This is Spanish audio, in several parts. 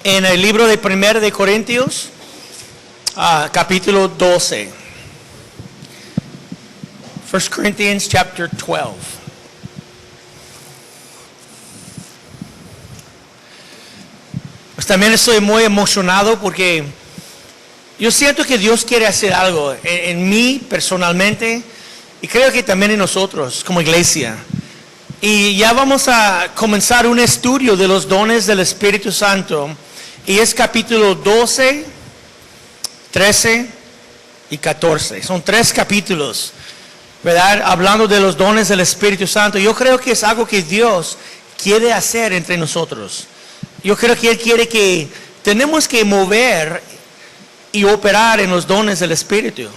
en el libro de 1 de Corintios, capítulo 12. 1 Corinthians chapter 12. Pues también estoy muy emocionado porque yo siento que Dios quiere hacer algo en mí personalmente y creo que también en nosotros como iglesia. Y ya vamos a comenzar un estudio de los dones del Espíritu Santo. Y es capítulo 12, 13 y 14. Son 3 capítulos, ¿verdad? Hablando de los dones del Espíritu Santo. Yo creo que es algo que Dios quiere hacer entre nosotros. Yo creo que Él quiere que tenemos que mover y operar en los dones del Espíritu.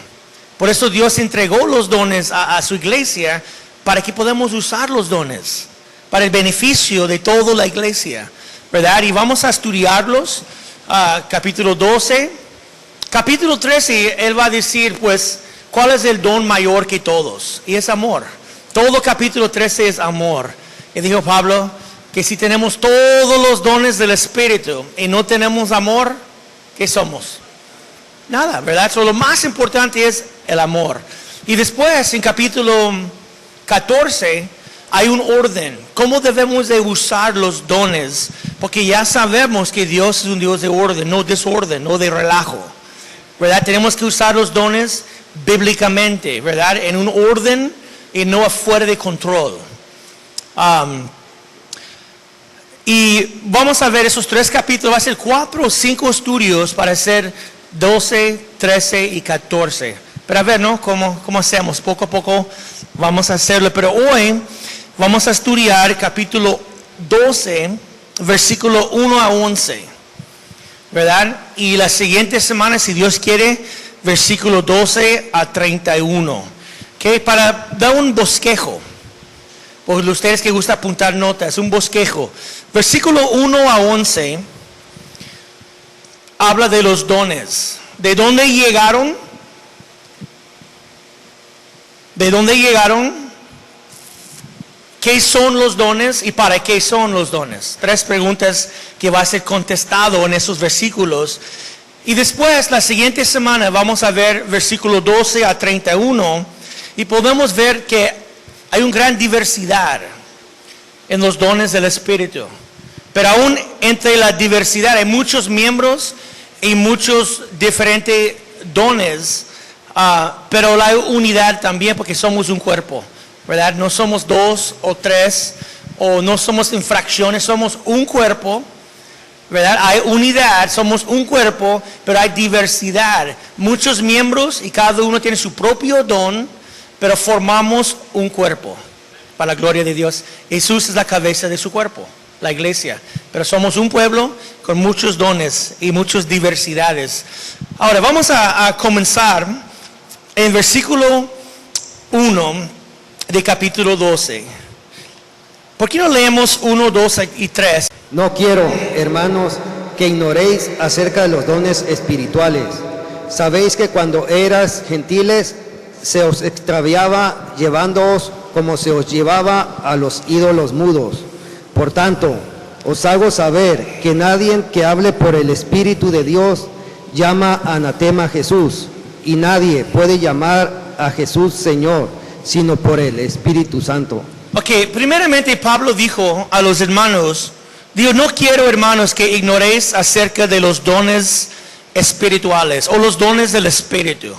Por eso Dios entregó los dones a su iglesia para que podamos usar los dones para el beneficio de toda la iglesia, ¿verdad? Y vamos a estudiarlos, capítulo 12. Capítulo 13, Él va a decir, pues, ¿cuál es el don mayor que todos? Y es amor. Todo capítulo 13 es amor. Y dijo Pablo que si tenemos todos los dones del Espíritu y no tenemos amor, ¿qué somos? Nada, ¿verdad? So, lo más importante es el amor. Y después, en capítulo 14, hay un orden. ¿Cómo debemos de usar los dones? Porque ya sabemos que Dios es un Dios de orden, no desorden, no de relajo, ¿verdad? Tenemos que usar los dones bíblicamente, ¿verdad? En un orden y no afuera de control. Y vamos a ver esos 3 capítulos. Va a ser 4 o 5 estudios para hacer 12, 13 y 14. Pero a ver, ¿no? ¿Cómo hacemos? Poco a poco vamos a hacerlo. Pero hoy vamos a estudiar capítulo 12, versículo 1 a 11. ¿Verdad? Y la siguiente semana, si Dios quiere, versículo 12 a 31. ¿Ok? Para dar un bosquejo. Por ustedes que gusta apuntar notas, un bosquejo. Versículo 1 a 11 habla de los dones. ¿De dónde llegaron? ¿De dónde llegaron? ¿Qué son los dones y para qué son los dones? 3 preguntas que va a ser contestado en esos versículos. Y después, la siguiente semana, vamos a ver versículo 12 a 31 y podemos ver que hay una gran diversidad en los dones del Espíritu. Pero aún entre la diversidad hay muchos miembros y muchos diferentes dones. Pero la unidad también, porque somos un cuerpo, ¿verdad? No somos 2 o 3, o no somos en fracciones, somos un cuerpo, ¿verdad? Hay unidad, somos un cuerpo, pero hay diversidad. Muchos miembros y cada uno tiene su propio don, pero formamos un cuerpo, para la gloria de Dios. Jesús es la cabeza de su cuerpo, la iglesia. Pero somos un pueblo con muchos dones y muchas diversidades. Ahora vamos a comenzar en versículo 1 de capítulo 12. ¿Por qué no leemos 1, 2 y 3? No quiero, hermanos, que ignoréis acerca de los dones espirituales. Sabéis que cuando eras gentiles se os extraviaba llevándoos como se os llevaba a los ídolos mudos. Por tanto, os hago saber que nadie que hable por el Espíritu de Dios llama anatema a Jesús. Y nadie puede llamar a Jesús Señor, sino por el Espíritu Santo. Ok, primeramente Pablo dijo a los hermanos, digo, no quiero, hermanos, que ignoréis acerca de los dones espirituales o los dones del Espíritu.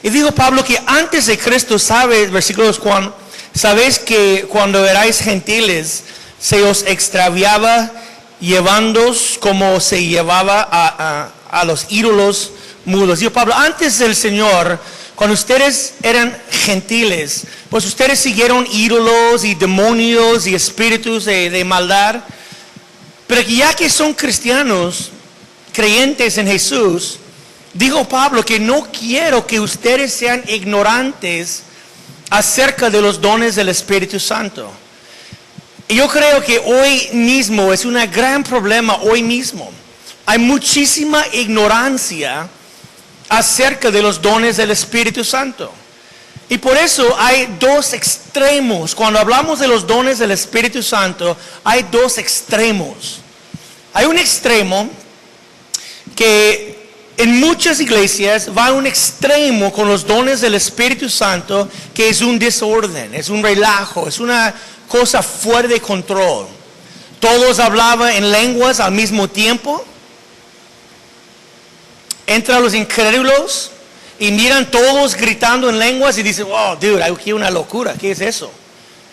Y dijo Pablo que antes de Cristo, sabes, versículos 4, sabéis que cuando erais gentiles se os extraviaba llevándoos como se llevaba a los ídolos mudos. Dijo Pablo, antes del Señor, cuando ustedes eran gentiles, pues ustedes siguieron ídolos y demonios y espíritus de maldad. Pero ya que son cristianos, creyentes en Jesús, dijo Pablo que no quiero que ustedes sean ignorantes acerca de los dones del Espíritu Santo. Y yo creo que hoy mismo es un gran problema, hoy mismo. Hay muchísima ignorancia acerca de los dones del Espíritu Santo. Y por eso hay 2 extremos. Cuando hablamos de los dones del Espíritu Santo, hay 2 extremos. Hay un extremo que en muchas iglesias va a un extremo con los dones del Espíritu Santo, que es un desorden, es un relajo, es una cosa fuera de control. Todos hablaban en lenguas al mismo tiempo. Entran los incrédulos y miran todos gritando en lenguas y dicen, oh, dude, aquí hay una locura, ¿qué es eso?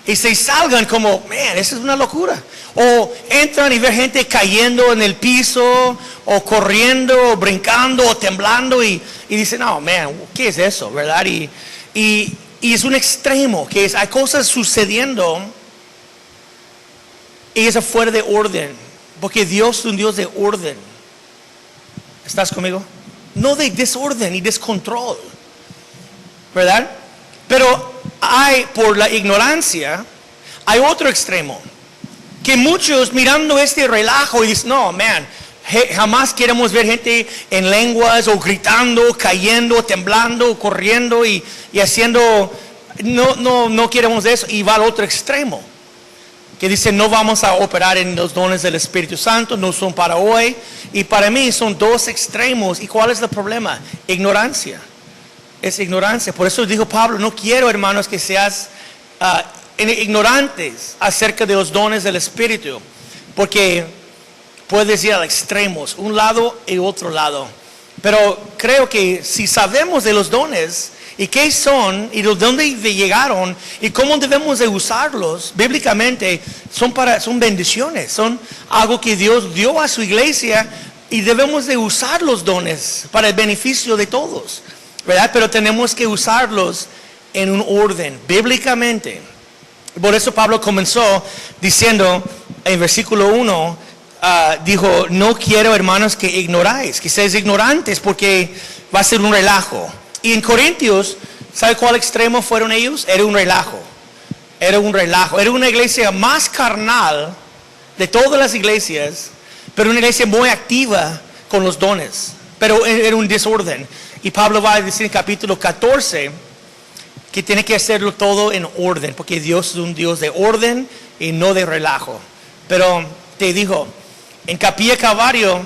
Y se salgan como, man, eso es una locura. O entran y ven gente cayendo en el piso, o corriendo, o brincando, o temblando, y dicen, no, man, ¿qué es eso? ¿Verdad? Y es un extremo, que hay cosas sucediendo, y es afuera de orden, porque Dios es un Dios de orden. ¿Estás conmigo? No de desorden y descontrol, ¿verdad? Pero por la ignorancia, hay otro extremo, que muchos mirando este relajo y dicen, no, man, jamás queremos ver gente en lenguas, o gritando, cayendo, temblando, corriendo y haciendo, no queremos eso, y va al otro extremo, que dice, no vamos a operar en los dones del Espíritu Santo, no son para hoy. Y para mí son dos extremos. ¿Y cuál es el problema? Ignorancia. Es ignorancia. Por eso dijo Pablo, no quiero, hermanos, que seas ignorantes acerca de los dones del Espíritu, porque puedes ir a extremos, un lado y otro lado. Pero creo que si sabemos de los dones y qué son y de dónde llegaron y cómo debemos de usarlos bíblicamente, son bendiciones, son algo que Dios dio a su iglesia, y debemos de usar los dones para el beneficio de todos, ¿verdad? Pero tenemos que usarlos en un orden, bíblicamente. Por eso Pablo comenzó diciendo en versículo 1, dijo, no quiero, hermanos, que ignoráis, que seáis ignorantes, porque va a ser un relajo. Y en Corintios, ¿sabe cuál extremo fueron ellos? Era un relajo. Era una iglesia más carnal de todas las iglesias, pero una iglesia muy activa con los dones. Pero era un desorden. Y Pablo va a decir en capítulo 14 que tiene que hacerlo todo en orden, porque Dios es un Dios de orden y no de relajo. Pero te digo, en Capilla Calvario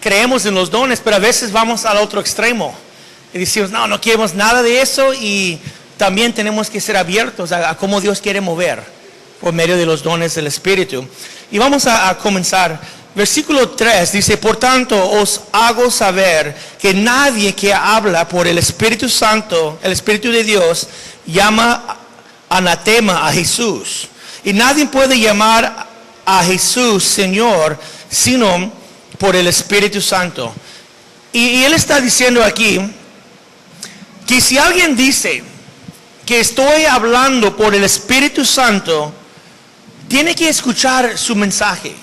creemos en los dones, pero a veces vamos al otro extremo. Y decimos, no queremos nada de eso, y también tenemos que ser abiertos a cómo Dios quiere mover por medio de los dones del Espíritu. Y vamos a comenzar. Versículo 3 dice, por tanto os hago saber que nadie que habla por el Espíritu Santo, el Espíritu de Dios, llama anatema a Jesús. Y nadie puede llamar a Jesús Señor, sino por el Espíritu Santo. Y él está diciendo aquí, que si alguien dice que estoy hablando por el Espíritu Santo, tiene que escuchar su mensaje.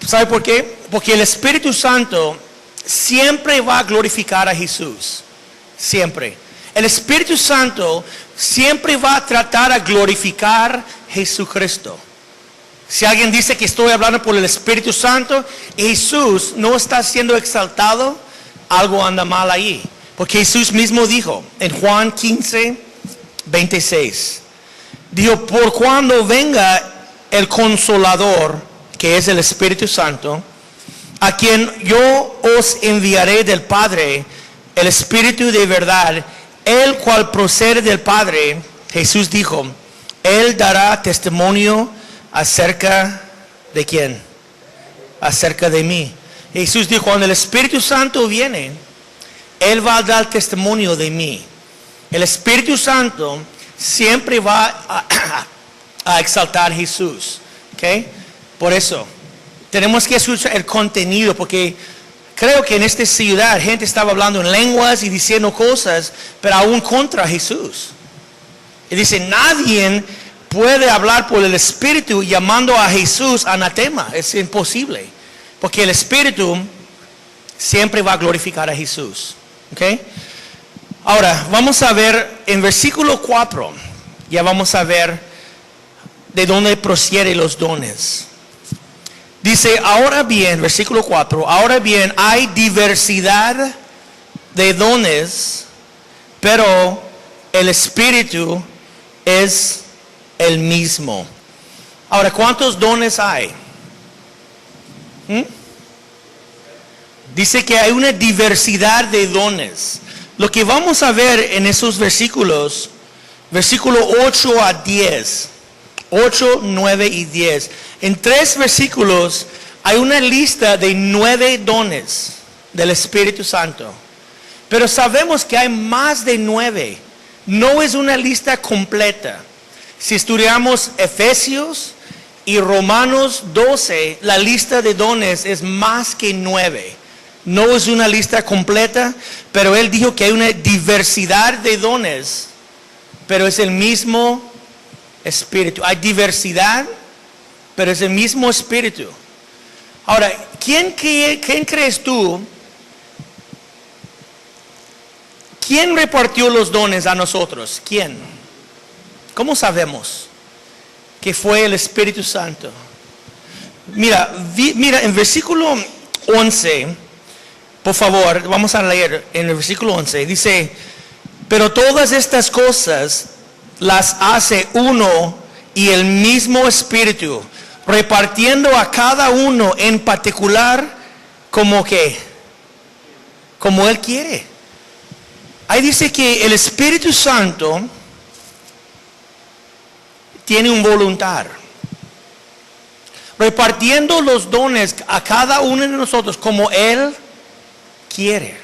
¿Sabe por qué? Porque el Espíritu Santo siempre va a glorificar a Jesús. Siempre. El Espíritu Santo siempre va a tratar a glorificar a Jesucristo. Si alguien dice que estoy hablando por el Espíritu Santo y Jesús no está siendo exaltado, algo anda mal ahí. Porque Jesús mismo dijo en Juan 15:26, dijo, por cuando venga el Consolador, que es el Espíritu Santo, a quien yo os enviaré del Padre, el Espíritu de verdad, el cual procede del Padre, Jesús dijo, él dará testimonio acerca de quién, acerca de mí. Jesús dijo, cuando el Espíritu Santo viene, él va a dar testimonio de mí. El Espíritu Santo siempre va a exaltar a Jesús. ¿Okay? Por eso tenemos que escuchar el contenido, porque creo que en esta ciudad gente estaba hablando en lenguas y diciendo cosas, pero aún contra Jesús. Y dice, nadie puede hablar por el Espíritu llamando a Jesús anatema. Es imposible, porque el Espíritu siempre va a glorificar a Jesús. ¿Okay? Ahora vamos a ver en versículo 4, ya vamos a ver de dónde proceden los dones. Dice, ahora bien, versículo 4, ahora bien hay diversidad de dones, pero el Espíritu es el mismo. Ahora, ¿cuántos dones hay? dice que hay una diversidad de dones. Lo que vamos a ver en esos versículos, versículo 8 a 10, 8, 9 y 10. En 3 versículos hay una lista de 9 dones del Espíritu Santo. Pero sabemos que hay más de 9. No es una lista completa. Si estudiamos Efesios y Romanos 12, la lista de dones es más que 9. No es una lista completa, pero él dijo que hay una diversidad de dones, pero es el mismo Espíritu. Hay diversidad, pero es el mismo Espíritu. Ahora, ¿quién crees tú? ¿Quién repartió los dones a nosotros? ¿Quién? ¿Cómo sabemos que fue el Espíritu Santo? Mira, en versículo 11, por favor, vamos a leer en el versículo 11. Dice, pero todas estas cosas las hace uno y el mismo Espíritu, repartiendo a cada uno en particular como Él quiere. Ahí dice que el Espíritu Santo tiene un voluntad, repartiendo los dones a cada uno de nosotros como Él quiere.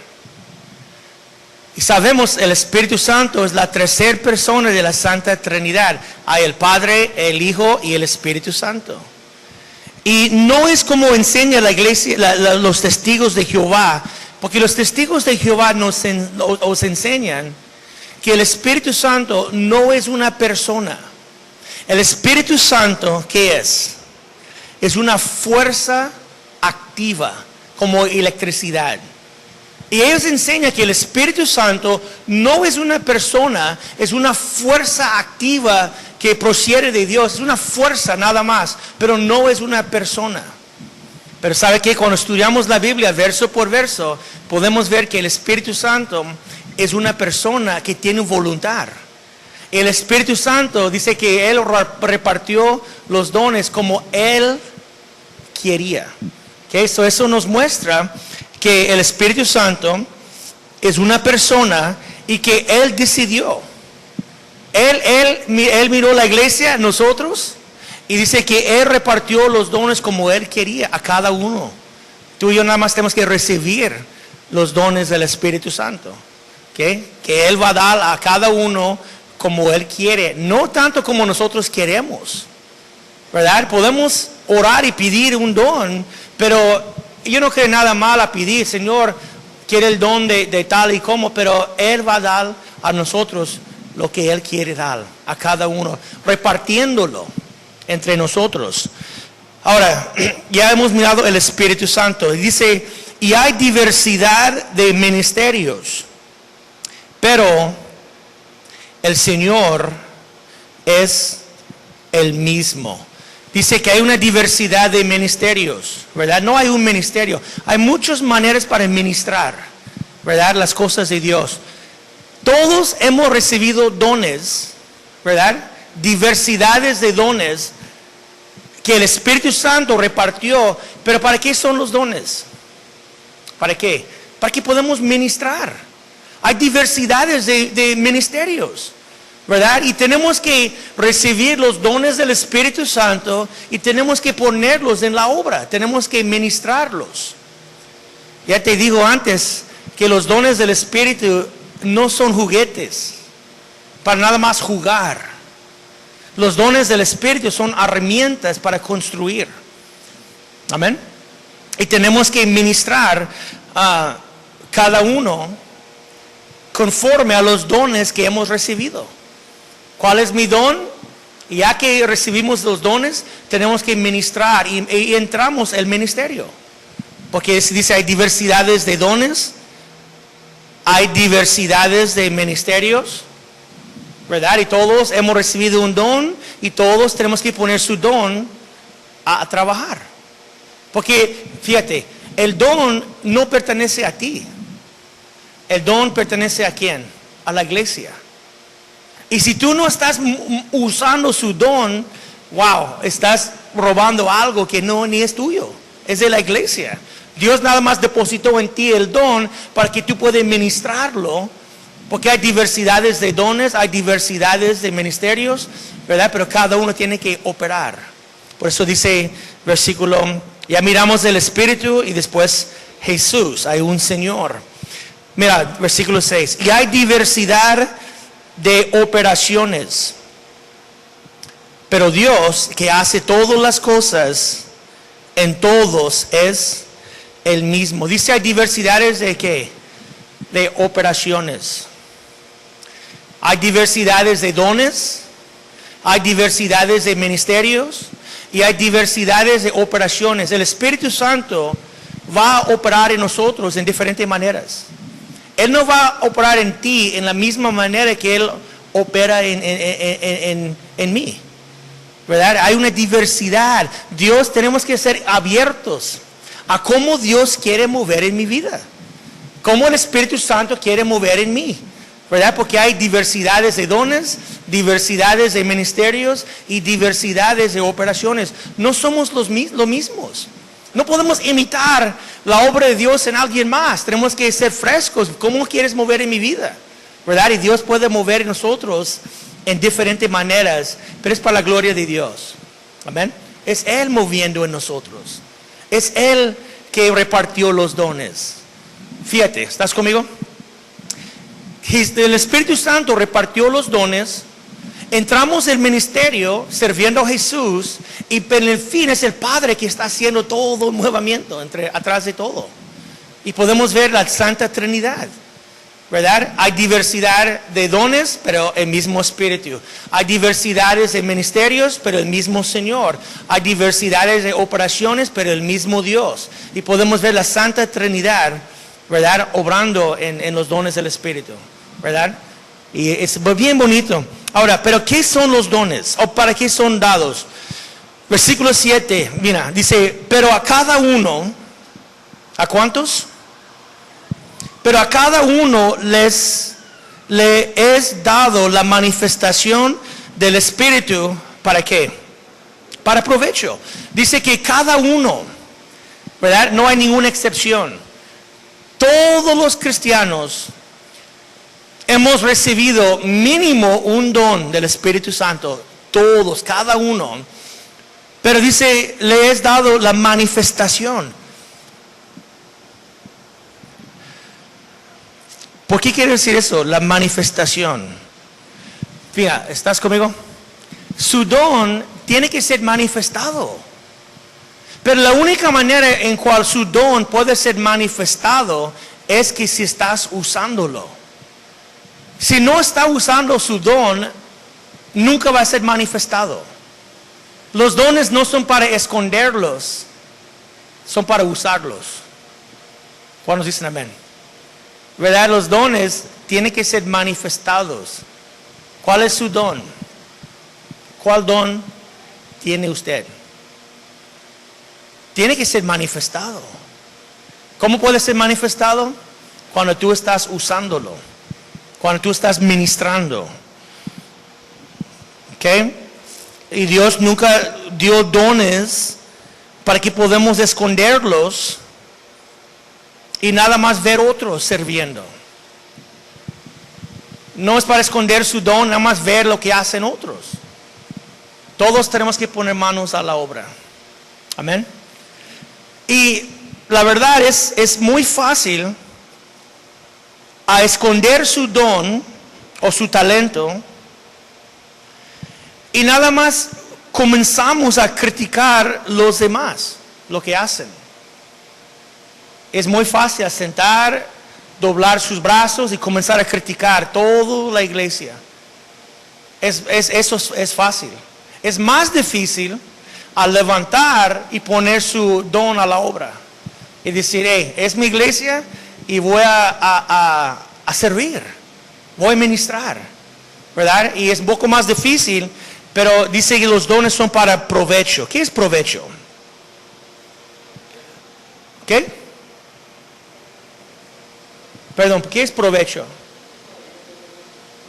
Y sabemos el Espíritu Santo es la tercera persona de la Santa Trinidad. Hay el Padre, el Hijo y el Espíritu Santo. Y no es como enseña la iglesia, los testigos de Jehová, porque los testigos de Jehová nos enseñan que el Espíritu Santo no es una persona. El Espíritu Santo, ¿qué es? Es una fuerza activa, como electricidad. Y ellos enseñan que el Espíritu Santo no es una persona, es una fuerza activa que procede de Dios. Es una fuerza nada más, pero no es una persona. Pero ¿sabe qué? Cuando estudiamos la Biblia verso por verso, podemos ver que el Espíritu Santo es una persona que tiene voluntad. El Espíritu Santo dice que Él repartió los dones como Él quería. ¿Okay? Eso nos muestra que el Espíritu Santo es una persona y que Él decidió. Él miró la iglesia, nosotros, y dice que Él repartió los dones como Él quería a cada uno. Tú y yo nada más tenemos que recibir los dones del Espíritu Santo. ¿Okay? Que Él va a dar a cada uno como Él quiere, no tanto como nosotros queremos. ¿Verdad? Podemos orar y pedir un don, pero yo no creo nada mal a pedir, Señor, quiere el don de tal y como, pero Él va a dar a nosotros lo que Él quiere dar a cada uno, repartiéndolo entre nosotros. Ahora, ya hemos mirado el Espíritu Santo. Dice, y hay diversidad de ministerios, pero el Señor es el mismo. Dice que hay una diversidad de ministerios, ¿verdad? No hay un ministerio. Hay muchas maneras para ministrar, ¿verdad? Las cosas de Dios. Todos hemos recibido dones, ¿verdad? Diversidades de dones que el Espíritu Santo repartió. Pero ¿para qué son los dones? ¿Para qué? Para que podamos ministrar. Hay diversidades de ministerios, ¿verdad? Y tenemos que recibir los dones del Espíritu Santo y tenemos que ponerlos en la obra. Tenemos que ministrarlos. Ya te digo antes que los dones del Espíritu no son juguetes para nada más jugar. Los dones del Espíritu son herramientas para construir. Amén. Y tenemos que ministrar a cada uno conforme a los dones que hemos recibido. ¿Cuál es mi don? Y ya que recibimos los dones, tenemos que ministrar y entramos el ministerio. Porque se dice hay diversidades de dones, hay diversidades de ministerios, ¿verdad? Y todos hemos recibido un don y todos tenemos que poner su don a trabajar. Porque, fíjate, el don no pertenece a ti. El don pertenece a ¿quién? A la iglesia. Y si tú no estás usando su don, wow, estás robando algo que no ni es tuyo. Es de la iglesia. Dios nada más depositó en ti el don para que tú puedas ministrarlo, porque hay diversidades de dones, hay diversidades de ministerios, ¿verdad? Pero cada uno tiene que operar. Por eso dice versículo, ya miramos el Espíritu y después Jesús, hay un Señor. Mira, versículo 6, y hay diversidad de operaciones, pero Dios que hace todas las cosas en todos es el mismo. Dice hay diversidades de ¿qué? De operaciones. Hay diversidades de dones, hay diversidades de ministerios y hay diversidades de operaciones. El Espíritu Santo va a operar en nosotros en diferentes maneras. Él no va a operar en ti en la misma manera que Él opera en mí, ¿verdad? Hay una diversidad. Dios, tenemos que ser abiertos a cómo Dios quiere mover en mi vida, cómo el Espíritu Santo quiere mover en mí, ¿verdad? Porque hay diversidades de dones, diversidades de ministerios y diversidades de operaciones. No somos los mismos. No podemos imitar la obra de Dios en alguien más. Tenemos que ser frescos. ¿Cómo quieres mover en mi vida? ¿Verdad? Y Dios puede mover en nosotros en diferentes maneras, pero es para la gloria de Dios. Amén. Es Él moviendo en nosotros. Es Él que repartió los dones. Fíjate, ¿estás conmigo? El Espíritu Santo repartió los dones. Entramos en el ministerio sirviendo a Jesús y en el fin es el Padre que está haciendo todo el movimiento atrás de todo. Y podemos ver la Santa Trinidad, ¿verdad? Hay diversidad de dones, pero el mismo Espíritu. Hay diversidades de ministerios, pero el mismo Señor. Hay diversidades de operaciones, pero el mismo Dios. Y podemos ver la Santa Trinidad, ¿verdad? Obrando en los dones del Espíritu, ¿verdad? Y es bien bonito. Ahora, ¿pero qué son los dones? ¿O para qué son dados? Versículo 7, mira, dice, pero a cada uno, ¿a cuántos? Pero a cada uno le es dado la manifestación del Espíritu, ¿para qué? Para provecho. Dice que cada uno, ¿verdad? No hay ninguna excepción. Todos los cristianos hemos recibido mínimo un don del Espíritu Santo, todos, cada uno. Pero dice, le es dado la manifestación. ¿Por qué quiere decir eso? La manifestación. Fíjate, ¿estás conmigo? Su don tiene que ser manifestado. Pero la única manera en cual su don puede ser manifestado es que si estás usándolo. Si no está usando su don, nunca va a ser manifestado. Los dones no son para esconderlos, son para usarlos. ¿Cuántos dicen amén? ¿Verdad? Los dones tienen que ser manifestados. ¿Cuál es su don? ¿Cuál don tiene usted? Tiene que ser manifestado. ¿Cómo puede ser manifestado? Cuando tú estás usándolo. Cuando tú estás ministrando. ¿Ok? Y Dios nunca dio dones para que podamos esconderlos y nada más ver otros sirviendo. No es para esconder su don, nada más ver lo que hacen otros. Todos tenemos que poner manos a la obra. Amén. Y la verdad es muy fácil a esconder su don o su talento y nada más comenzamos a criticar los demás, lo que hacen. Es muy fácil sentar, doblar sus brazos y comenzar a criticar toda la iglesia. Eso es fácil. Es más difícil a levantar y poner su don a la obra y decir, hey, es mi iglesia y voy a servir, voy a ministrar, ¿verdad? Y es un poco más difícil, pero dice que los dones son para provecho. ¿Qué es provecho? ¿Qué? Perdón, ¿qué es provecho?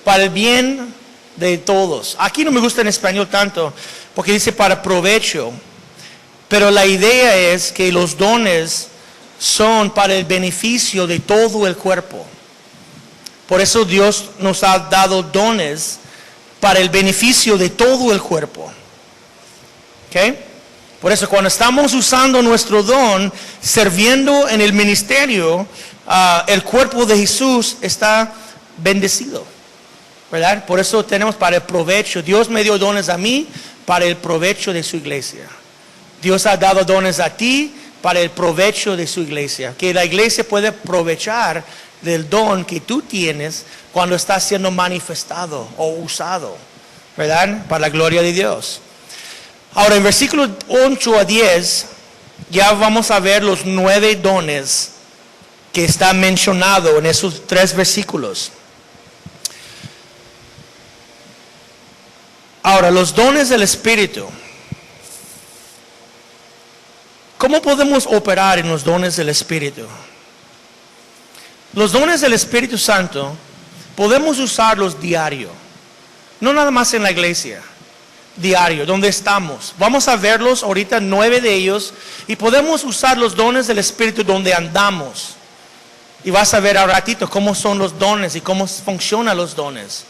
Para el bien de todos. Aquí no me gusta en español tanto, porque dice para provecho, pero la idea es que los dones son para el beneficio de todo el cuerpo. Por eso Dios nos ha dado dones para el beneficio de todo el cuerpo. ¿Ok? Por eso cuando estamos usando nuestro don, sirviendo en el ministerio, el cuerpo de Jesús está bendecido, ¿verdad? Por eso tenemos para el provecho. Dios me dio dones a mí para el provecho de su iglesia. Dios ha dado dones a ti para el provecho de su iglesia. Que la iglesia puede aprovechar del don que tú tienes cuando está siendo manifestado o usado, ¿verdad? Para la gloria de Dios. Ahora en versículos 8 a 10 ya vamos a ver los 9 dones que está mencionado en esos 3 versículos. Ahora, los dones del Espíritu. ¿Cómo podemos operar en los dones del Espíritu? Los dones del Espíritu Santo podemos usarlos diario. No nada más en la iglesia. Diario, donde estamos. Vamos a verlos ahorita 9 de ellos. Y podemos usar los dones del Espíritu donde andamos. Y vas a ver a ratito cómo son los dones y cómo funcionan los dones.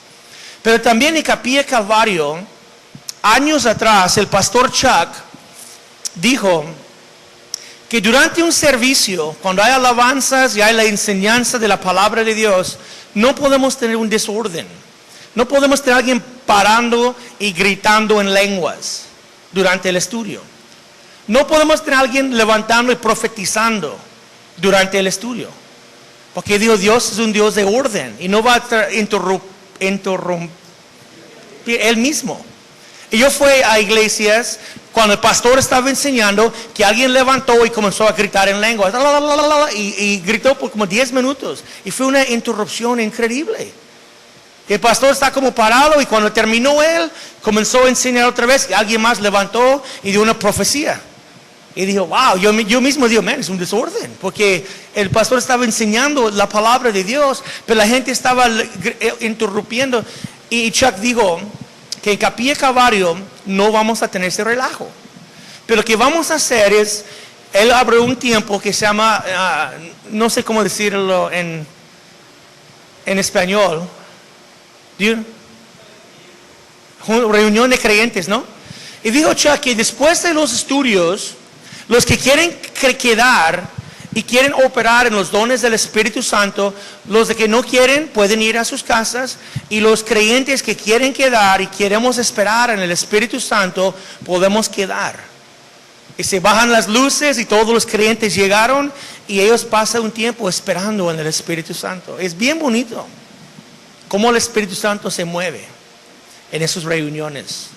Pero también en Capilla Calvario, años atrás, el pastor Chuck dijo que durante un servicio, cuando hay alabanzas y hay la enseñanza de la palabra de Dios, no podemos tener un desorden. No podemos tener a alguien parando y gritando en lenguas durante el estudio. No podemos tener a alguien levantando y profetizando durante el estudio. Porque Dios es un Dios de orden y no va a interrumpir Él mismo. Y yo fui a iglesias cuando el pastor estaba enseñando que alguien levantó y comenzó a gritar en lengua y gritó por como 10 minutos y fue una interrupción increíble. El pastor está como parado y cuando terminó él comenzó a enseñar otra vez y alguien más levantó y dio una profecía y dijo wow, yo mismo digo man, es un desorden porque el pastor estaba enseñando la palabra de Dios pero la gente estaba interrumpiendo y Chuck dijo que en Capilla Calvario no vamos a tener ese relajo. Pero lo que vamos a hacer es, él abrió un tiempo que se llama, no sé cómo decirlo en español, reunión de creyentes, ¿no? Y dijo Chuck que después de los estudios, los que quieren quedar y quieren operar en los dones del Espíritu Santo, los de que no quieren pueden ir a sus casas y los creyentes que quieren quedar y queremos esperar en el Espíritu Santo, podemos quedar. Y se bajan las luces y todos los creyentes llegaron y ellos pasan un tiempo esperando en el Espíritu Santo. Es bien bonito cómo el Espíritu Santo se mueve en esas reuniones.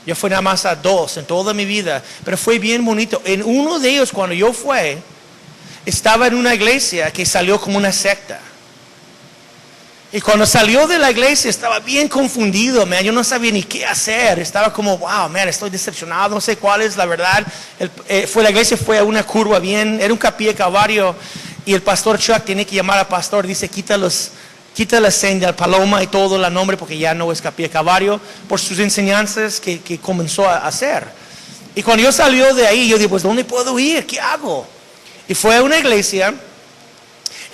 Yo fui nada más a 2 en toda mi vida, pero fue bien bonito. En uno de ellos cuando yo fui, estaba en una iglesia que salió como una secta. Y cuando salió de la iglesia estaba bien confundido, man. Yo no sabía ni qué hacer. Estaba como, wow, man, estoy decepcionado, no sé cuál es la verdad. La iglesia fue a una curva bien, era un Capilla Calvario. Y el pastor Chuck tiene que llamar al pastor, dice, quita la seña del paloma y todo el nombre porque ya no es Capilla Calvario por sus enseñanzas que comenzó a hacer. Y cuando yo salió de ahí, yo dije, pues, ¿dónde puedo ir? ¿Qué hago? Y fue a una iglesia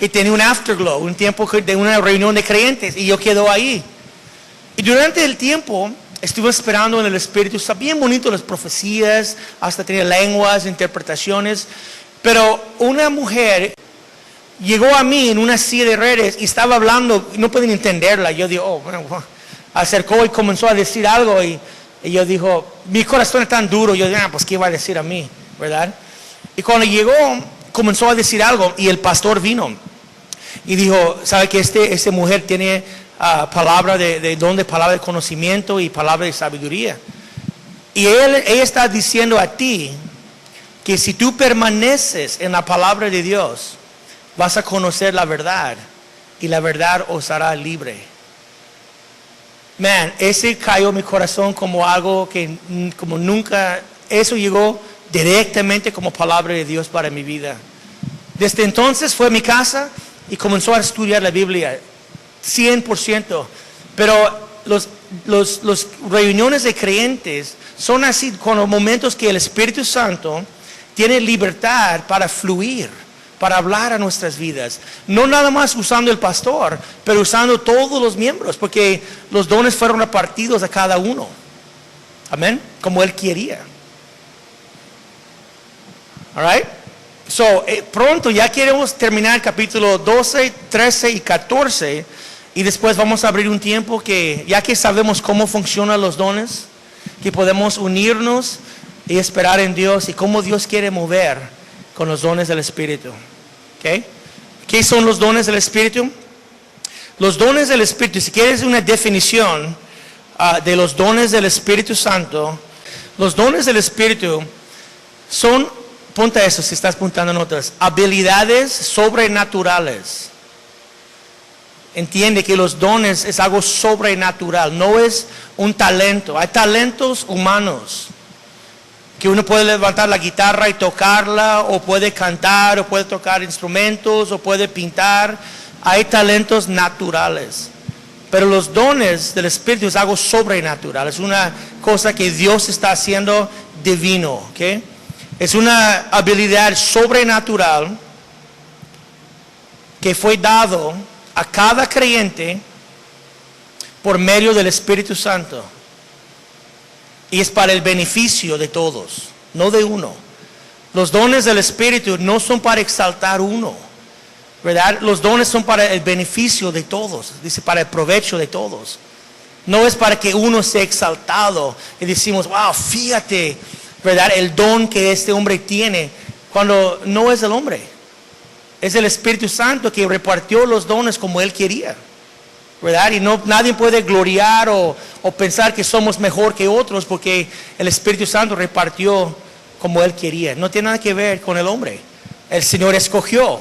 y tenía un afterglow, un tiempo de una reunión de creyentes y yo quedo ahí. Y durante el tiempo estuve esperando en el Espíritu, está bien bonito las profecías, hasta tenía lenguas, interpretaciones, pero una mujer llegó a mí en una silla de redes y estaba hablando, y no pueden entenderla. Yo digo, oh, bueno, acercó y comenzó a decir algo y yo dijo, mi corazón es tan duro, yo dije, pues ¿qué iba a decir a mí? ¿Verdad? Y cuando llegó, comenzó a decir algo y el pastor vino y dijo, ¿sabe que esta mujer tiene palabra de don de palabra de conocimiento y palabra de sabiduría? Y ella está diciendo a ti que si tú permaneces en la palabra de Dios, vas a conocer la verdad y la verdad os hará libre. Man, ese cayó en mi corazón como algo que como nunca, eso llegó directamente como palabra de Dios para mi vida. Desde entonces fue a mi casa y comenzó a estudiar la Biblia 100%. Pero los reuniones de creyentes son así con los momentos que el Espíritu Santo tiene libertad para fluir, para hablar a nuestras vidas. No nada más usando el pastor, pero usando todos los miembros, porque los dones fueron repartidos a cada uno. Amén, como Él quería. All right? So, pronto ya queremos terminar el capítulo 12, 13 y 14. Y después vamos a abrir un tiempo que, ya que sabemos cómo funcionan los dones, que podemos unirnos y esperar en Dios y cómo Dios quiere mover con los dones del Espíritu. ¿Okay? ¿Qué son los dones del Espíritu? Los dones del Espíritu, si quieres una definición de los dones del Espíritu Santo, los dones del Espíritu son, ponte eso si estás apuntando notas, habilidades sobrenaturales. Entiende que los dones es algo sobrenatural, no es un talento. Hay talentos humanos que uno puede levantar la guitarra y tocarla, o puede cantar, o puede tocar instrumentos, o puede pintar. Hay talentos naturales. Pero los dones del Espíritu es algo sobrenatural, es una cosa que Dios está haciendo divino. ¿Okay? Es una habilidad sobrenatural que fue dado a cada creyente por medio del Espíritu Santo. Y es para el beneficio de todos, no de uno. Los dones del Espíritu no son para exaltar uno, ¿verdad? Los dones son para el beneficio de todos, dice, para el provecho de todos. No es para que uno sea exaltado y decimos, wow, fíjate, ¿verdad? El don que este hombre tiene, cuando no es el hombre. Es el Espíritu Santo que repartió los dones como Él quería, ¿verdad? Y nadie puede gloriar o pensar que somos mejor que otros, porque el Espíritu Santo repartió como Él quería. No tiene nada que ver con el hombre. El Señor escogió,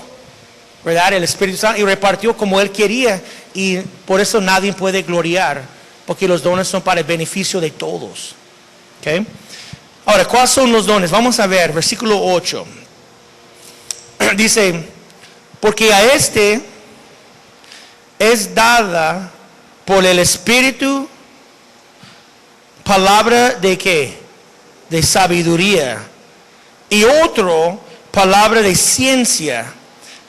¿verdad? El Espíritu Santo y repartió como Él quería, y por eso nadie puede gloriar, porque los dones son para el beneficio de todos. ¿Okay? Ahora, ¿cuáles son los dones? Vamos a ver, versículo 8. Dice, porque a este es dada por el Espíritu palabra de ¿qué? De sabiduría, y otro palabra de ciencia,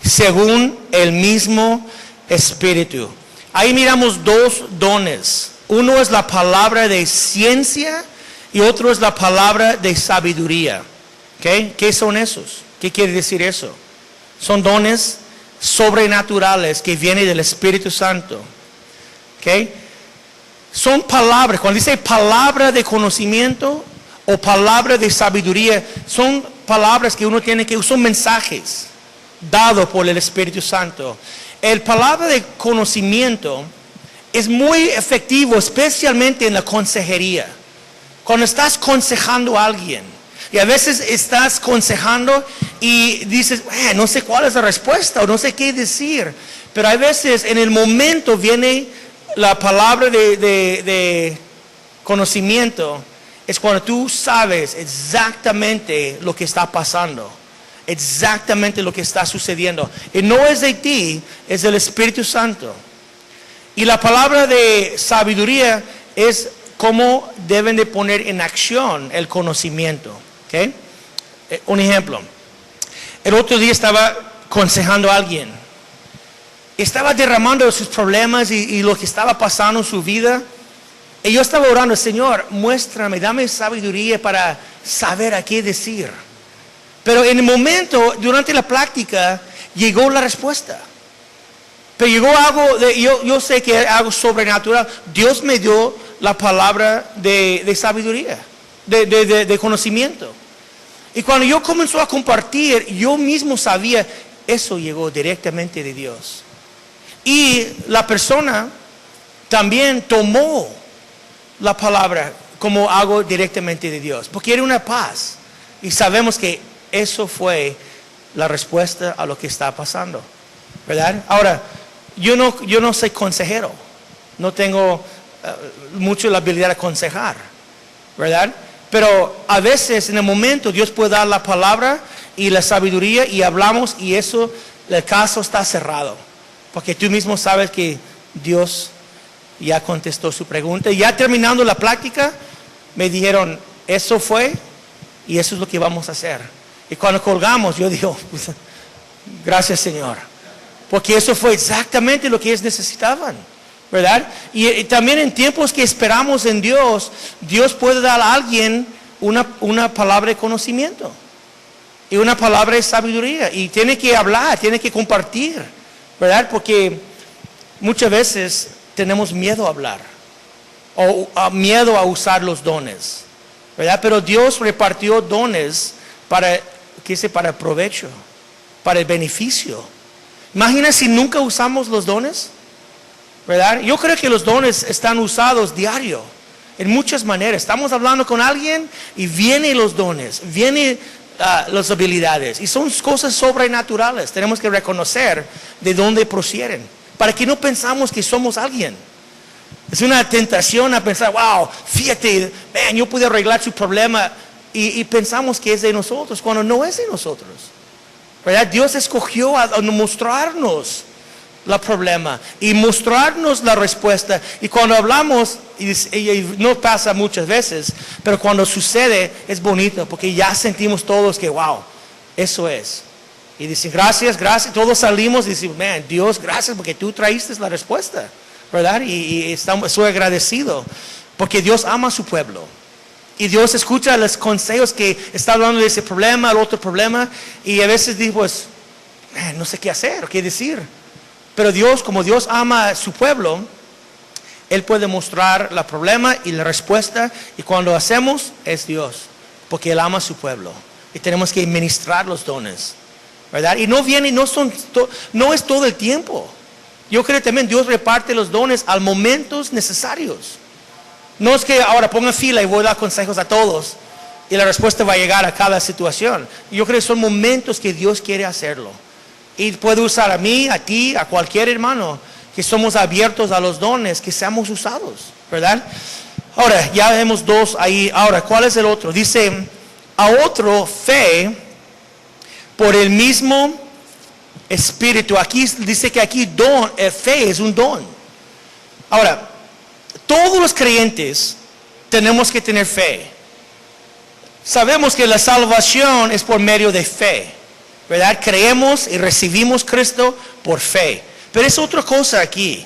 según el mismo Espíritu. Ahí miramos dos dones. Uno es la palabra de ciencia y otro es la palabra de sabiduría. ¿Okay? ¿Qué son esos? ¿Qué quiere decir eso? Son dones sobrenaturales que vienen del Espíritu Santo. ¿Okay? Son palabras. Cuando dice palabra de conocimiento o palabra de sabiduría, son palabras que uno tiene que usar, son mensajes dados por el Espíritu Santo. El palabra de conocimiento es muy efectivo, especialmente en la consejería. Cuando estás aconsejando a alguien, y a veces estás aconsejando y dices, no sé cuál es la respuesta o no sé qué decir. Pero a veces en el momento viene la palabra de conocimiento. Es cuando tú sabes exactamente lo que está pasando, exactamente lo que está sucediendo. Y no es de ti, es del Espíritu Santo. Y la palabra de sabiduría es cómo deben de poner en acción el conocimiento. ¿Okay? Un ejemplo. El otro día estaba aconsejando a alguien. Estaba derramando sus problemas y lo que estaba pasando en su vida. Y yo estaba orando, Señor, muéstrame, dame sabiduría para saber a qué decir. Pero en el momento, durante la práctica, llegó la respuesta. Pero llegó algo, yo sé que es algo sobrenatural. Dios me dio la palabra de sabiduría, de conocimiento. Y cuando yo comencé a compartir, yo mismo sabía, eso llegó directamente de Dios. Y la persona también tomó la palabra como algo directamente de Dios, porque era una paz. Y sabemos que eso fue la respuesta a lo que está pasando, ¿verdad? Ahora, yo no soy consejero, no tengo mucho la habilidad de aconsejar, ¿verdad? Pero a veces en el momento Dios puede dar la palabra y la sabiduría y hablamos, y eso, el caso está cerrado, porque tú mismo sabes que Dios ya contestó su pregunta. Y ya terminando la práctica, me dijeron, eso fue y eso es lo que vamos a hacer. Y cuando colgamos, yo digo, pues, Gracias, Señor. Porque eso fue exactamente lo que ellos necesitaban, ¿verdad? Y también en tiempos que esperamos en Dios, Dios puede dar a alguien una palabra de conocimiento y una palabra de sabiduría. Y tiene que hablar, tiene que compartir, ¿verdad? Porque muchas veces tenemos miedo a hablar o miedo a usar los dones, ¿verdad? Pero Dios repartió dones para provecho, para el beneficio. Imagina si nunca usamos los dones, ¿verdad? Yo creo que los dones están usados diario, en muchas maneras. Estamos hablando con alguien y vienen los dones, vienen las habilidades. Y son cosas sobrenaturales. Tenemos que reconocer de dónde proceden, para que no pensamos que somos alguien. Es una tentación a pensar, wow, fíjate, man, yo pude arreglar su problema. Y pensamos que es de nosotros, cuando no es de nosotros. ¿Verdad? Dios escogió a mostrarnos el problema y mostrarnos la respuesta. Y cuando hablamos, y no pasa muchas veces, pero cuando sucede es bonito, porque ya sentimos todos que, wow, eso es. Y dicen, gracias, gracias. Todos salimos y decimos, man, Dios, gracias porque tú traíste la respuesta, ¿verdad? Y soy agradecido, porque Dios ama a su pueblo. Y Dios escucha los consejos que está hablando de ese problema, el otro problema. Y a veces digo, pues, no sé qué hacer, qué decir. Pero Dios, como Dios ama a su pueblo, Él puede mostrar el problema y la respuesta. Y cuando hacemos, es Dios. Porque Él ama a su pueblo. Y tenemos que ministrar los dones, ¿verdad? Y no viene, no es todo el tiempo. Yo creo también Dios reparte los dones a momentos necesarios. No es que ahora pongan fila y voy a dar consejos a todos y la respuesta va a llegar a cada situación. Yo creo que son momentos que Dios quiere hacerlo. Y puede usar a mí, a ti, a cualquier hermano que somos abiertos a los dones, que seamos usados, ¿verdad? Ahora, ya vemos dos ahí. Ahora, ¿cuál es el otro? Dice, a otro fe por el mismo Espíritu. Aquí dice que aquí fe es un don. Ahora, todos los creyentes tenemos que tener fe. Sabemos que la salvación es por medio de fe, ¿verdad? Creemos y recibimos Cristo por fe. Pero es otra cosa aquí.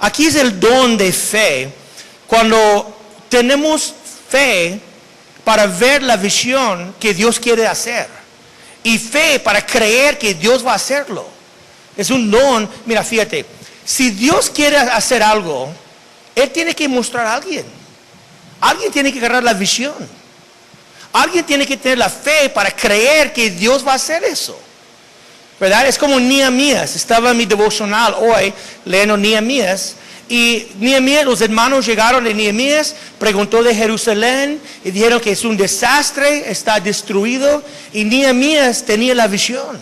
Aquí es el don de fe. Cuando tenemos fe para ver la visión que Dios quiere hacer. Y fe para creer que Dios va a hacerlo. Es un don. Mira, fíjate. Si Dios quiere hacer algo, Él tiene que mostrar a alguien. Alguien tiene que agarrar la visión. Alguien tiene que tener la fe para creer que Dios va a hacer eso. ¿Verdad? Es como Nehemías. Estaba en mi devocional hoy leyendo Nehemías. Y Nehemías, los hermanos llegaron de Nehemías, preguntó de Jerusalén y dijeron que es un desastre, está destruido. Y Nehemías tenía la visión.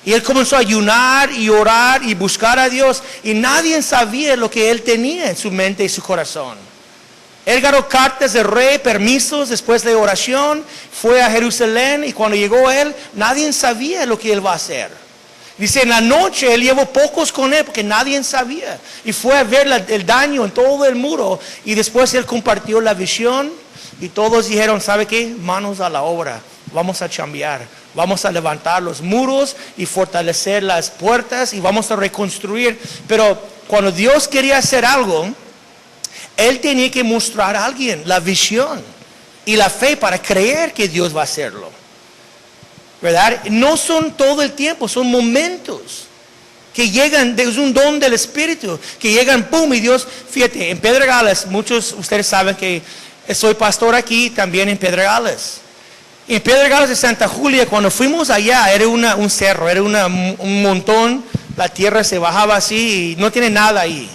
Y él comenzó a ayunar y orar y buscar a Dios. Y nadie sabía lo que él tenía en su mente y su corazón. Él ganó cartas de rey, permisos después de oración. Fue a Jerusalén y cuando llegó él, nadie sabía lo que él va a hacer. Dice, en la noche él llevó pocos con él porque nadie sabía. Y fue a ver el daño en todo el muro. Y después él compartió la visión. Y todos dijeron, ¿sabe qué? Manos a la obra. Vamos a chambear. Vamos a levantar los muros y fortalecer las puertas y vamos a reconstruir. Pero cuando Dios quería hacer algo, Él tenía que mostrar a alguien la visión y la fe para creer que Dios va a hacerlo. ¿Verdad? No son todo el tiempo, son momentos que llegan, es un don del Espíritu, que llegan, pum, y Dios, fíjate, en Pedregales, muchos de ustedes saben que soy pastor aquí, también en Pedregales. En Pedregales de Santa Julia, cuando fuimos allá, era un cerro, era un montón, la tierra se bajaba así y no tiene nada ahí.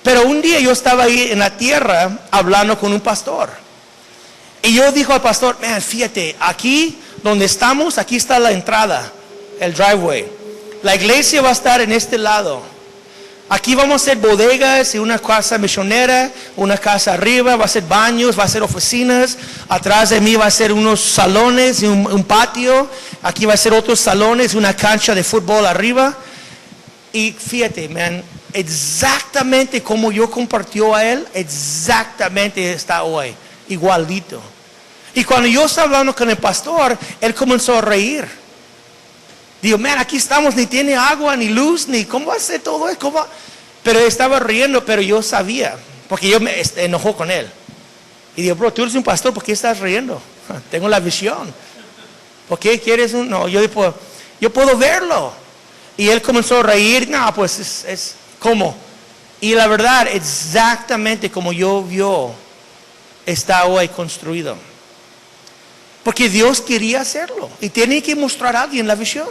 Pero un día yo estaba ahí en la tierra hablando con un pastor. Y yo dije al pastor, man, fíjate, aquí donde estamos, aquí está la entrada, el driveway. La iglesia va a estar en este lado. Aquí vamos a hacer bodegas y una casa misionera, una casa arriba, va a ser baños, va a ser oficinas. Atrás de mí va a ser unos salones y un patio. Aquí va a ser otros salones, una cancha de fútbol arriba. Y fíjate, man, exactamente como yo compartió a él, exactamente está hoy, igualito. Y cuando yo estaba hablando con el pastor, él comenzó a reír. Digo, man, aquí estamos, ni tiene agua, ni luz, ni cómo hace todo eso. Pero estaba riendo, pero yo sabía, porque yo me enojó con él. Y digo, bro, tú eres un pastor, ¿por qué estás riendo? Tengo la visión. ¿Por qué quieres un...? No, yo puedo verlo. Y él comenzó a reír. No, pues es ¿cómo? Y la verdad, exactamente como yo vio, está hoy construido. Porque Dios quería hacerlo. Y tiene que mostrar a alguien la visión.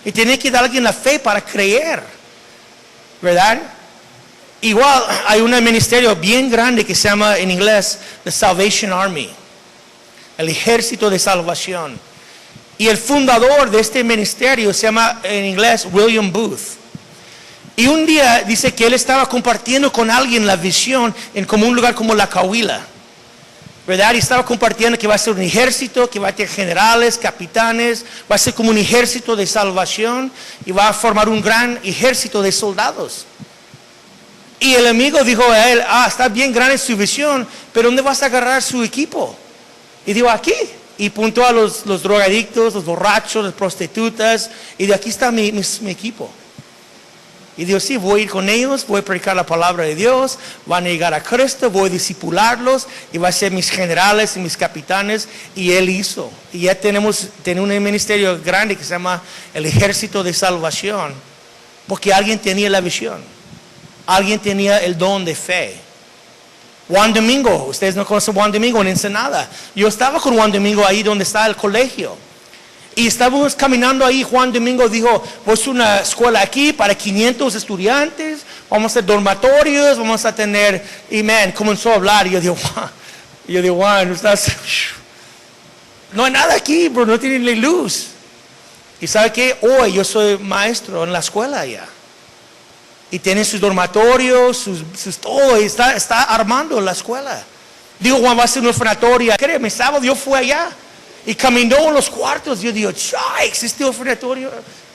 Y tiene que dar a alguien la fe para creer. ¿Verdad? Igual hay un ministerio bien grande que se llama en inglés The Salvation Army. El ejército de salvación. Y el fundador de este ministerio se llama en inglés William Booth. Y un día dice que él estaba compartiendo con alguien la visión en como un lugar como la Cahuila. ¿Verdad? Y estaba compartiendo que va a ser un ejército, que va a tener generales, capitanes, va a ser como un ejército de salvación y va a formar un gran ejército de soldados. Y el amigo dijo a él, está bien grande su visión, pero ¿dónde vas a agarrar su equipo? Y dijo, aquí. Y puntó a los drogadictos, los borrachos, las prostitutas, y de aquí está mi equipo. Y dijo, sí, voy a ir con ellos, voy a predicar la palabra de Dios, van a llegar a Cristo, voy a discipularlos, y va a ser mis generales y mis capitanes, y él hizo. Y ya tiene un ministerio grande que se llama el Ejército de Salvación, porque alguien tenía la visión, alguien tenía el don de fe. Juan Domingo, ustedes no conocen Juan Domingo en Ensenada. Yo estaba con Juan Domingo ahí donde está el colegio. Y estábamos caminando ahí, Juan Domingo dijo, pues una escuela aquí para 500 estudiantes, vamos a hacer dormitorios, vamos a tener, y man, comenzó a hablar, y yo digo, Juan, no hay nada aquí, bro, no tiene ni luz. Y sabe qué, hoy yo soy maestro en la escuela allá. Y tiene sus dormitorios, sus todo, y está armando la escuela. Digo, Juan va a ser un orfanatorio, créeme, sábado yo fui allá. Y caminó en los cuartos. Yo digo, este orfanatorio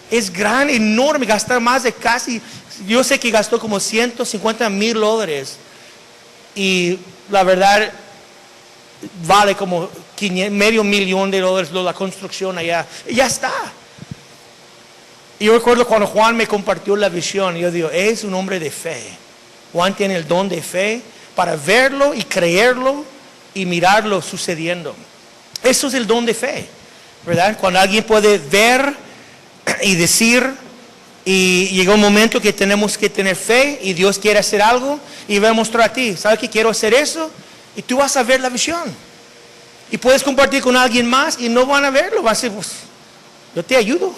es grande, enorme. Gastar más de casi, yo sé que gastó como $150,000. Y la verdad, vale como $500,000 la construcción allá. Y ya está. Y yo recuerdo cuando Juan me compartió la visión. Yo digo, es un hombre de fe. Juan tiene el don de fe para verlo y creerlo y mirarlo sucediendo. Eso es el don de fe, ¿verdad? Cuando alguien puede ver y decir, y llega un momento que tenemos que tener fe y Dios quiere hacer algo y va a mostrar a ti, ¿sabes que quiero hacer eso? Y tú vas a ver la visión. Y puedes compartir con alguien más y no van a verlo, van a decir, pues, yo te ayudo.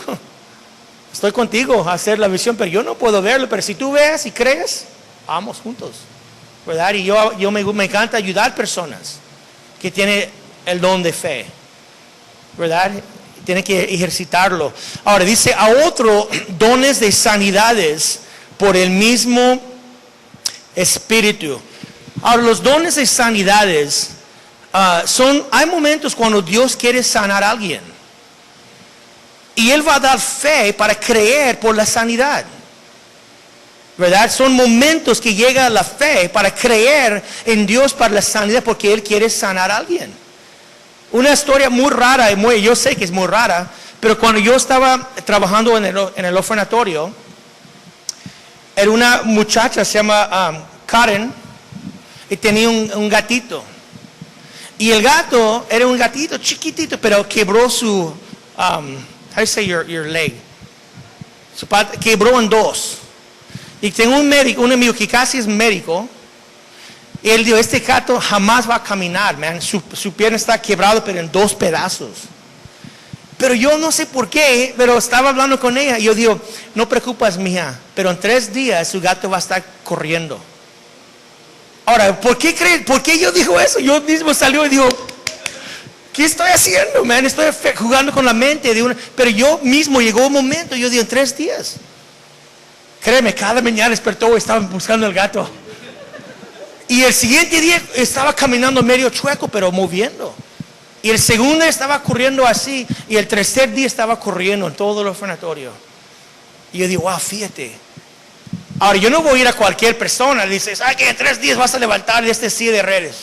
Estoy contigo a hacer la visión, pero yo no puedo verlo. Pero si tú ves y crees, vamos juntos, ¿verdad? Y yo me encanta ayudar personas que tienen el don de fe, ¿verdad? Tiene que ejercitarlo. Ahora dice, a otro dones de sanidades por el mismo Espíritu. Ahora los dones de sanidades hay momentos cuando Dios quiere sanar a alguien. Y Él va a dar fe para creer por la sanidad. ¿Verdad? Son momentos que llega la fe para creer en Dios para la sanidad porque Él quiere sanar a alguien. Una historia muy rara, yo sé que es muy rara, pero cuando yo estaba trabajando en el orfanatorio, era una muchacha, se llama Karen, y tenía un gatito. Y el gato era un gatito chiquitito, pero quebró su, how do you say your leg? Su pata, quebró en dos. Y tengo un amigo que casi es médico. Y él dijo, este gato jamás va a caminar, man. Su pierna está quebrada, pero en dos pedazos. Pero yo no sé por qué, pero estaba hablando con ella. Y yo digo, no preocupes, mija, pero en 3 días su gato va a estar corriendo. Ahora, ¿por qué crees? ¿Por qué yo digo eso? Yo mismo salió y digo, ¿qué estoy haciendo, man? Estoy jugando con la mente pero yo mismo llegó un momento, yo digo, en 3 días. Créeme, cada mañana despertó y estaba buscando el gato. Y el siguiente día estaba caminando medio chueco, pero moviendo. Y el segundo día estaba corriendo así. Y el tercer día estaba corriendo en todo el orfanatorio. Y yo digo, wow, fíjate. Ahora, yo no voy a ir a cualquier persona. Le dices, ¿sabes que en 3 días vas a levantar de este silla de redes?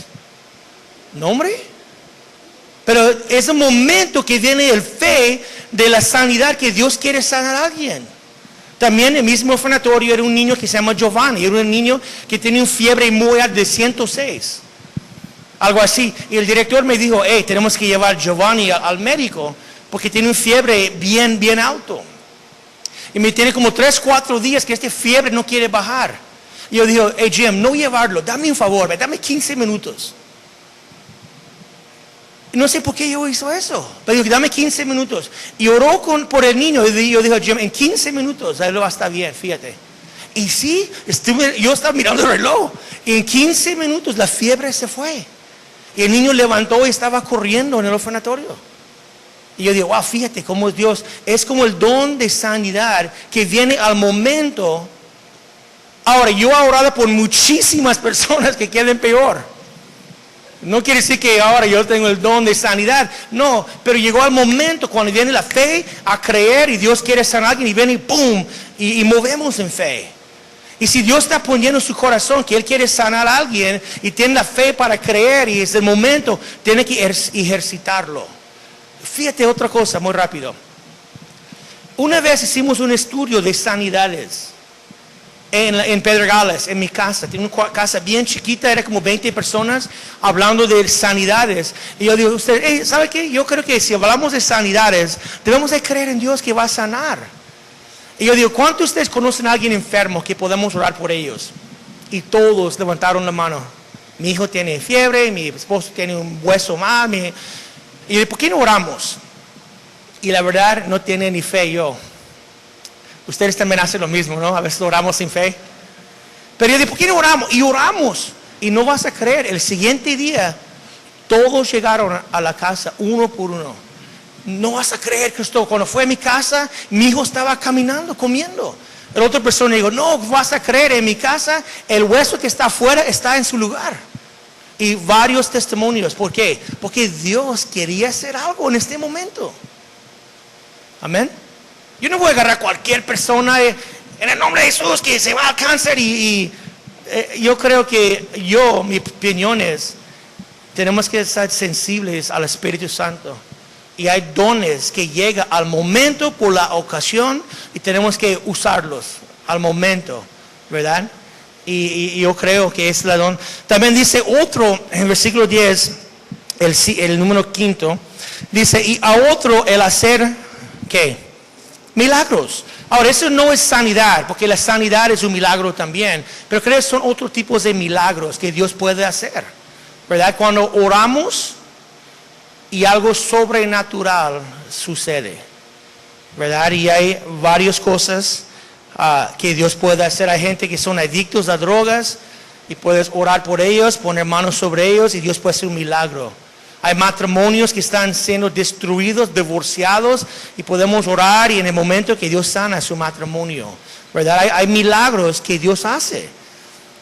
No, hombre. Pero es el momento que viene el fe de la sanidad, que Dios quiere sanar a alguien. También el mismo orfanatorio era un niño que se llama Giovanni. Era un niño que tenía una fiebre muy alta de 106. Algo así. Y el director me dijo, hey, tenemos que llevar a Giovanni al médico porque tiene una fiebre bien alto. Y me tiene como 3-4 días que esta fiebre no quiere bajar. Y yo digo, hey Jim, no llevarlo, dame un favor, dame 15 minutos. Y no sé por qué yo hizo eso, pero digo, dame 15 minutos. Y oró por el niño. Y yo dije, Jim, en 15 minutos, él va a estar bien, fíjate. Y sí, yo estaba mirando el reloj. Y en 15 minutos la fiebre se fue. Y el niño levantó y estaba corriendo en el orfanatorio. Y yo digo, wow, fíjate cómo es Dios. Es como el don de sanidad que viene al momento. Ahora, yo he orado por muchísimas personas que queden peor. No quiere decir que ahora yo tengo el don de sanidad. No, pero llegó el momento cuando viene la fe a creer y Dios quiere sanar a alguien y viene y ¡pum! Y movemos en fe. Y si Dios está poniendo en su corazón que Él quiere sanar a alguien y tiene la fe para creer y es el momento, tiene que ejercitarlo. Fíjate otra cosa muy rápido. Una vez hicimos un estudio de sanidades en Pedregales, en mi casa. Tenía una casa bien chiquita, era como 20 personas hablando de sanidades. Y yo digo, usted, hey, ¿sabe qué? Yo creo que si hablamos de sanidades, debemos de creer en Dios que va a sanar. Y yo digo, ¿cuántos de ustedes conocen a alguien enfermo que podemos orar por ellos? Y todos levantaron la mano. Mi hijo tiene fiebre, mi esposo tiene un hueso mal. Y yo digo, ¿por qué no oramos? Y la verdad, no tiene ni fe yo. Ustedes también hacen lo mismo, ¿no? A veces oramos sin fe. Pero yo digo, ¿por qué no oramos? Y oramos. Y no vas a creer, el siguiente día, todos llegaron a la casa, uno por uno. No vas a creer, Cristo. Cuando fue a mi casa, mi hijo estaba caminando, comiendo. La otra persona dijo, no vas a creer, en mi casa, el hueso que está afuera está en su lugar. Y varios testimonios. ¿Por qué? Porque Dios quería hacer algo en este momento. Amén. Yo no voy a agarrar a cualquier persona en el nombre de Jesús que se va al cáncer yo creo que mi opinión es, tenemos que estar sensibles al Espíritu Santo. Y hay dones que llegan al momento por la ocasión y tenemos que usarlos al momento, ¿verdad? Y yo creo que es la don. También dice otro en versículo 10, el número 5, dice, y a otro el hacer, ¿qué? Milagros. Ahora, eso no es sanidad, porque la sanidad es un milagro también, pero creo que son otros tipos de milagros que Dios puede hacer, ¿verdad? Cuando oramos y algo sobrenatural sucede, ¿verdad? Y hay varias cosas que Dios puede hacer. Hay gente que son adictos a drogas y puedes orar por ellos, poner manos sobre ellos y Dios puede hacer un milagro. Hay matrimonios que están siendo destruidos, divorciados, y podemos orar y en el momento que Dios sana su matrimonio, ¿verdad? Hay milagros que Dios hace.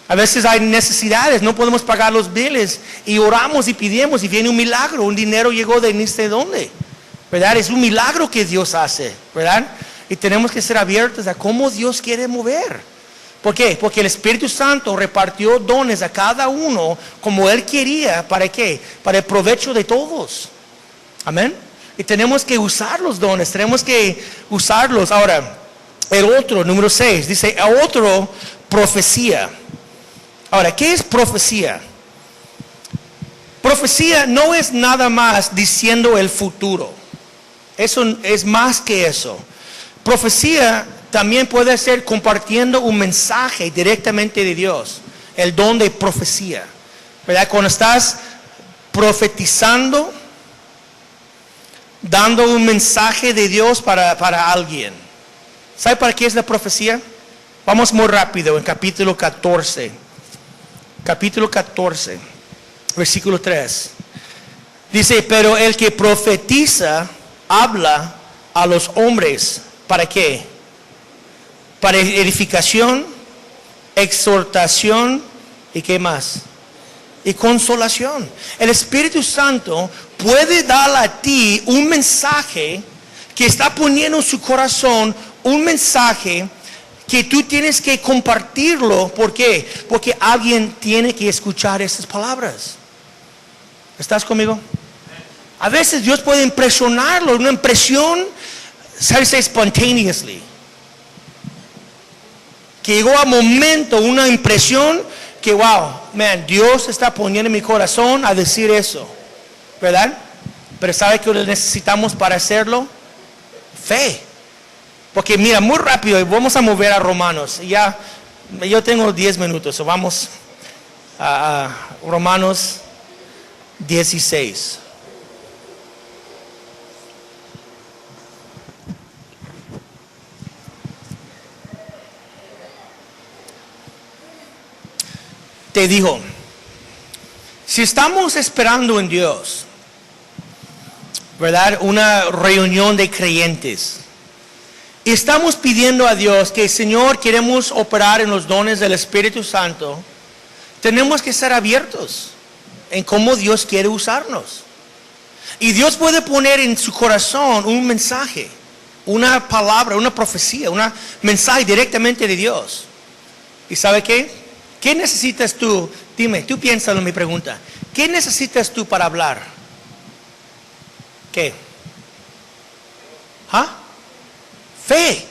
A veces hay necesidades, no podemos pagar los biles y oramos y pedimos y viene un milagro, un dinero llegó de ni sé dónde, ¿verdad? Es un milagro que Dios hace, ¿verdad? Y tenemos que ser abiertos a cómo Dios quiere mover. ¿Por qué? Porque el Espíritu Santo repartió dones a cada uno como Él quería. ¿Para qué? Para el provecho de todos. Amén. Y tenemos que usar los dones, tenemos que usarlos. Ahora, el otro, número 6, dice, a otro, profecía. Ahora, ¿qué es profecía? Profecía no es nada más diciendo el futuro. Eso es más que eso. Profecía también puede ser compartiendo un mensaje directamente de Dios. El don de profecía, ¿verdad? Cuando estás profetizando, dando un mensaje de Dios para alguien. ¿Sabe para qué es la profecía? Vamos muy rápido en capítulo 14. Capítulo 14, versículo 3. Dice, pero el que profetiza habla a los hombres. ¿Para qué? Para edificación, exhortación y ¿qué más? Y consolación. El Espíritu Santo puede dar a ti un mensaje que está poniendo en su corazón, un mensaje que tú tienes que compartirlo. ¿Por qué? Porque alguien tiene que escuchar esas palabras. ¿Estás conmigo? A veces Dios puede impresionarlo, una impresión, ¿sabes? Spontaneously. Que llegó a momento, una impresión que, wow, man, Dios está poniendo en mi corazón a decir eso, ¿verdad? Pero ¿sabe qué necesitamos para hacerlo? Fe. Porque mira, muy rápido, vamos a mover a Romanos. Ya, yo tengo 10 minutos, so vamos a Romanos 16. Te digo, si estamos esperando en Dios, ¿verdad? Una reunión de creyentes. Y estamos pidiendo a Dios que, Señor, queremos operar en los dones del Espíritu Santo. Tenemos que ser abiertos en cómo Dios quiere usarnos. Y Dios puede poner en su corazón un mensaje, una palabra, una profecía, un mensaje directamente de Dios. ¿Y sabe qué? ¿Qué necesitas tú? Dime, tú piénsalo en mi pregunta. ¿Qué necesitas tú para hablar? ¿Qué? ¿Ah? Fe.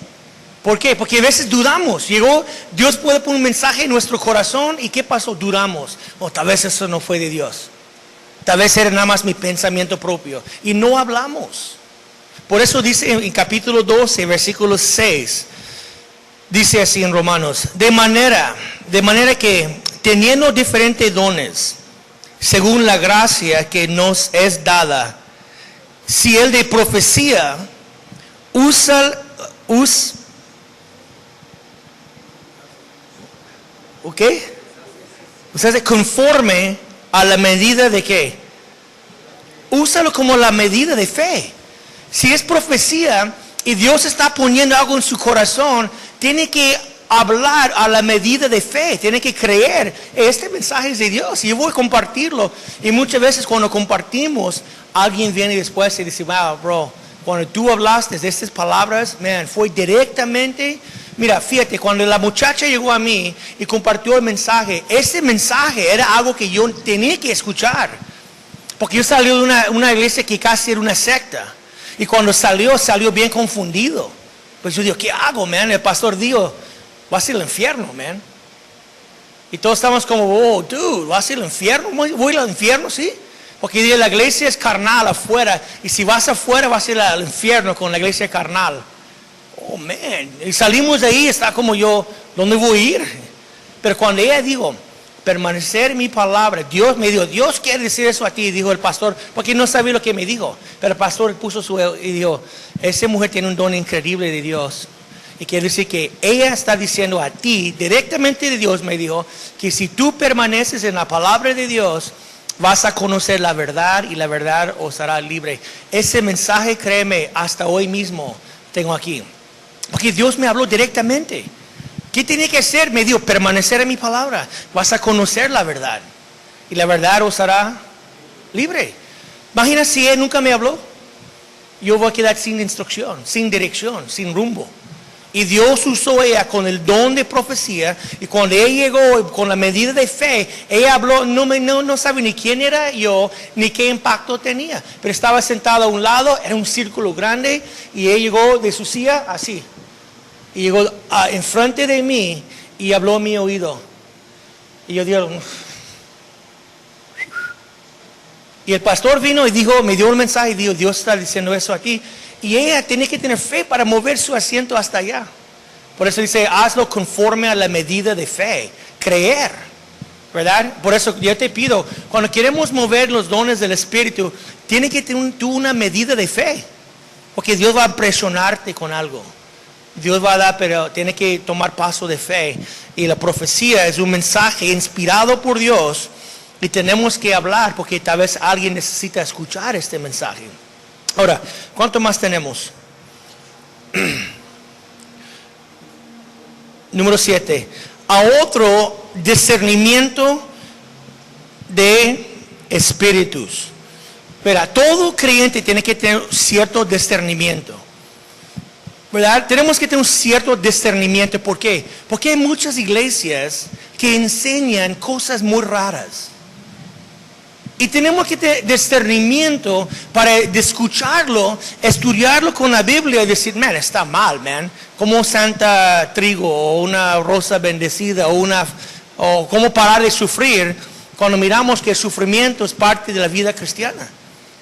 ¿Por qué? Porque a veces dudamos. Dios puede poner un mensaje en nuestro corazón y ¿qué pasó? Dudamos. O tal vez eso no fue de Dios. Tal vez era nada más mi pensamiento propio. Y no hablamos. Por eso dice en capítulo 12, versículo 6. Dice así en Romanos. De manera que teniendo diferentes dones, según la gracia que nos es dada, si el de profecía ¿ok? O sea, conforme a la medida de qué? Úsalo como la medida de fe. Si es profecía y Dios está poniendo algo en su corazón, tiene que hablar a la medida de fe, tiene que creer, este mensaje es de Dios y yo voy a compartirlo. Y muchas veces cuando compartimos, alguien viene después y dice, wow, bro, cuando tú hablaste de estas palabras, man, fue directamente. Mira, fíjate, cuando la muchacha llegó a mí y compartió el mensaje, ese mensaje era algo que yo tenía que escuchar. Porque yo salí de una iglesia que casi era una secta. Y cuando salió bien confundido. Pues yo digo, ¿qué hago, man? El pastor dijo, vas a ir al infierno, man. Y todos estamos como, oh, dude, ¿vas a ir al infierno? ¿Voy al infierno? Sí. Porque la iglesia es carnal afuera. Y si vas afuera, vas a ir al infierno con la iglesia carnal. Oh, man. Y salimos de ahí, está como yo, ¿dónde voy a ir? Pero cuando ella dijo, permanecer en mi palabra, Dios me dijo, Dios quiere decir eso a ti, dijo el pastor, porque no sabía lo que me dijo. Pero el pastor puso y dijo, esa mujer tiene un don increíble de Dios. Y quiere decir que ella está diciendo a ti, directamente de Dios me dijo, que si tú permaneces en la palabra de Dios, vas a conocer la verdad y la verdad os hará libre. Ese mensaje, créeme, hasta hoy mismo tengo aquí. Porque Dios me habló directamente. ¿Qué tenía que hacer? Me dijo, permanecer en mi palabra. Vas a conocer la verdad. Y la verdad os hará libre. Imagina si Él nunca me habló. Yo voy a quedar sin instrucción, sin dirección, sin rumbo. Y Dios usó a ella con el don de profecía. Y cuando ella llegó con la medida de fe, ella habló, no sabe ni quién era yo, ni qué impacto tenía. Pero estaba sentada a un lado, era un círculo grande, y ella llegó de su silla así. Y llegó enfrente de mí y habló a mi oído. Y yo digo, y el pastor vino y dijo, me dio un mensaje y dijo, Dios está diciendo eso aquí. Y ella tiene que tener fe para mover su asiento hasta allá. Por eso dice, hazlo conforme a la medida de fe. Creer, ¿verdad? Por eso yo te pido, cuando queremos mover los dones del Espíritu, tiene que tener tú una medida de fe. Porque Dios va a presionarte con algo. Dios va a dar, pero tiene que tomar paso de fe. Y la profecía es un mensaje inspirado por Dios. Y tenemos que hablar porque tal vez alguien necesita escuchar este mensaje. Ahora, ¿cuánto más tenemos? Número 7. A otro discernimiento de espíritus. Pero todo creyente tiene que tener cierto discernimiento. ¿Verdad? Tenemos que tener un cierto discernimiento. ¿Por qué? Porque hay muchas iglesias que enseñan cosas muy raras. Y tenemos que tener discernimiento para escucharlo, estudiarlo con la Biblia y decir, man, está mal, man. Como Santa Trigo o una rosa bendecida o cómo parar de sufrir cuando miramos que el sufrimiento es parte de la vida cristiana.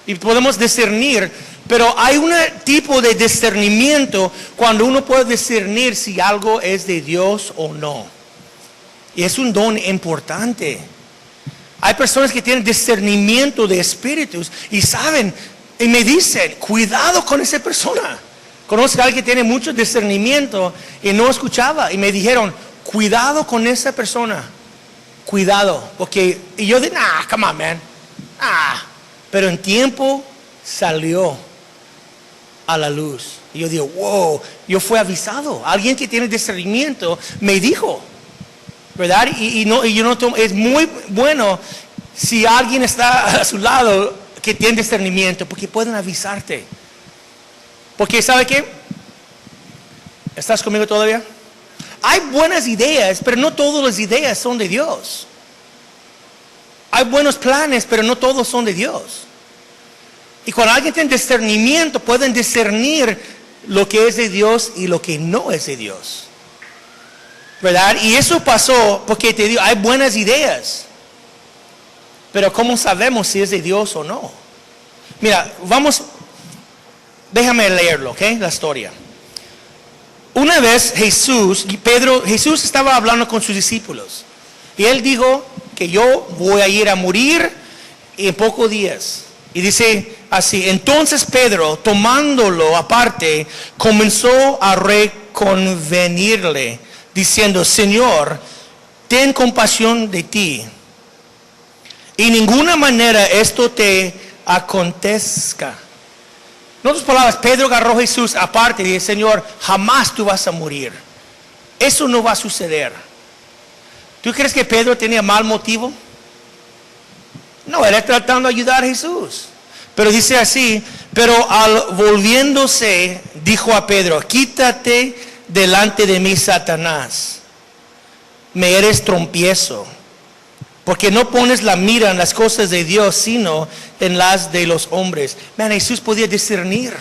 Y podemos discernir, pero hay un tipo de discernimiento cuando uno puede discernir si algo es de Dios o no. Y es un don importante. Hay personas que tienen discernimiento de espíritus y saben, y me dicen, cuidado con esa persona. Conozco a alguien que tiene mucho discernimiento y no escuchaba. Y me dijeron, cuidado con esa persona. Cuidado. Y yo dije, nah, come on, man. Pero en tiempo salió a la luz. Y yo digo, wow, yo fui avisado. Alguien que tiene discernimiento me dijo. ¿Verdad? Es muy bueno si alguien está a su lado que tiene discernimiento, porque pueden avisarte. Porque, ¿sabe qué? ¿Estás conmigo todavía? Hay buenas ideas, pero no todas las ideas son de Dios. Hay buenos planes, pero no todos son de Dios. Y cuando alguien tiene discernimiento, pueden discernir lo que es de Dios y lo que no es de Dios. ¿Verdad? Y eso pasó porque te digo, hay buenas ideas. Pero ¿cómo sabemos si es de Dios o no? Mira, déjame leerlo, ¿ok? La historia. Una vez Jesús estaba hablando con sus discípulos. Y él dijo que yo voy a ir a morir en pocos días. Y dice así, entonces Pedro, tomándolo aparte, comenzó a reconvenirle, diciendo, Señor, ten compasión de ti. Y ninguna manera esto te acontezca. En otras palabras, Pedro agarró a Jesús aparte y dice, Señor, jamás tú vas a morir. Eso no va a suceder. ¿Tú crees que Pedro tenía mal motivo? No, él está tratando de ayudar a Jesús. Pero dice así, pero volviéndose, dijo a Pedro, quítate delante de mí, Satanás. Me eres trompiezo, porque no pones la mira en las cosas de Dios, sino en las de los hombres. Man, Jesús podía discernir.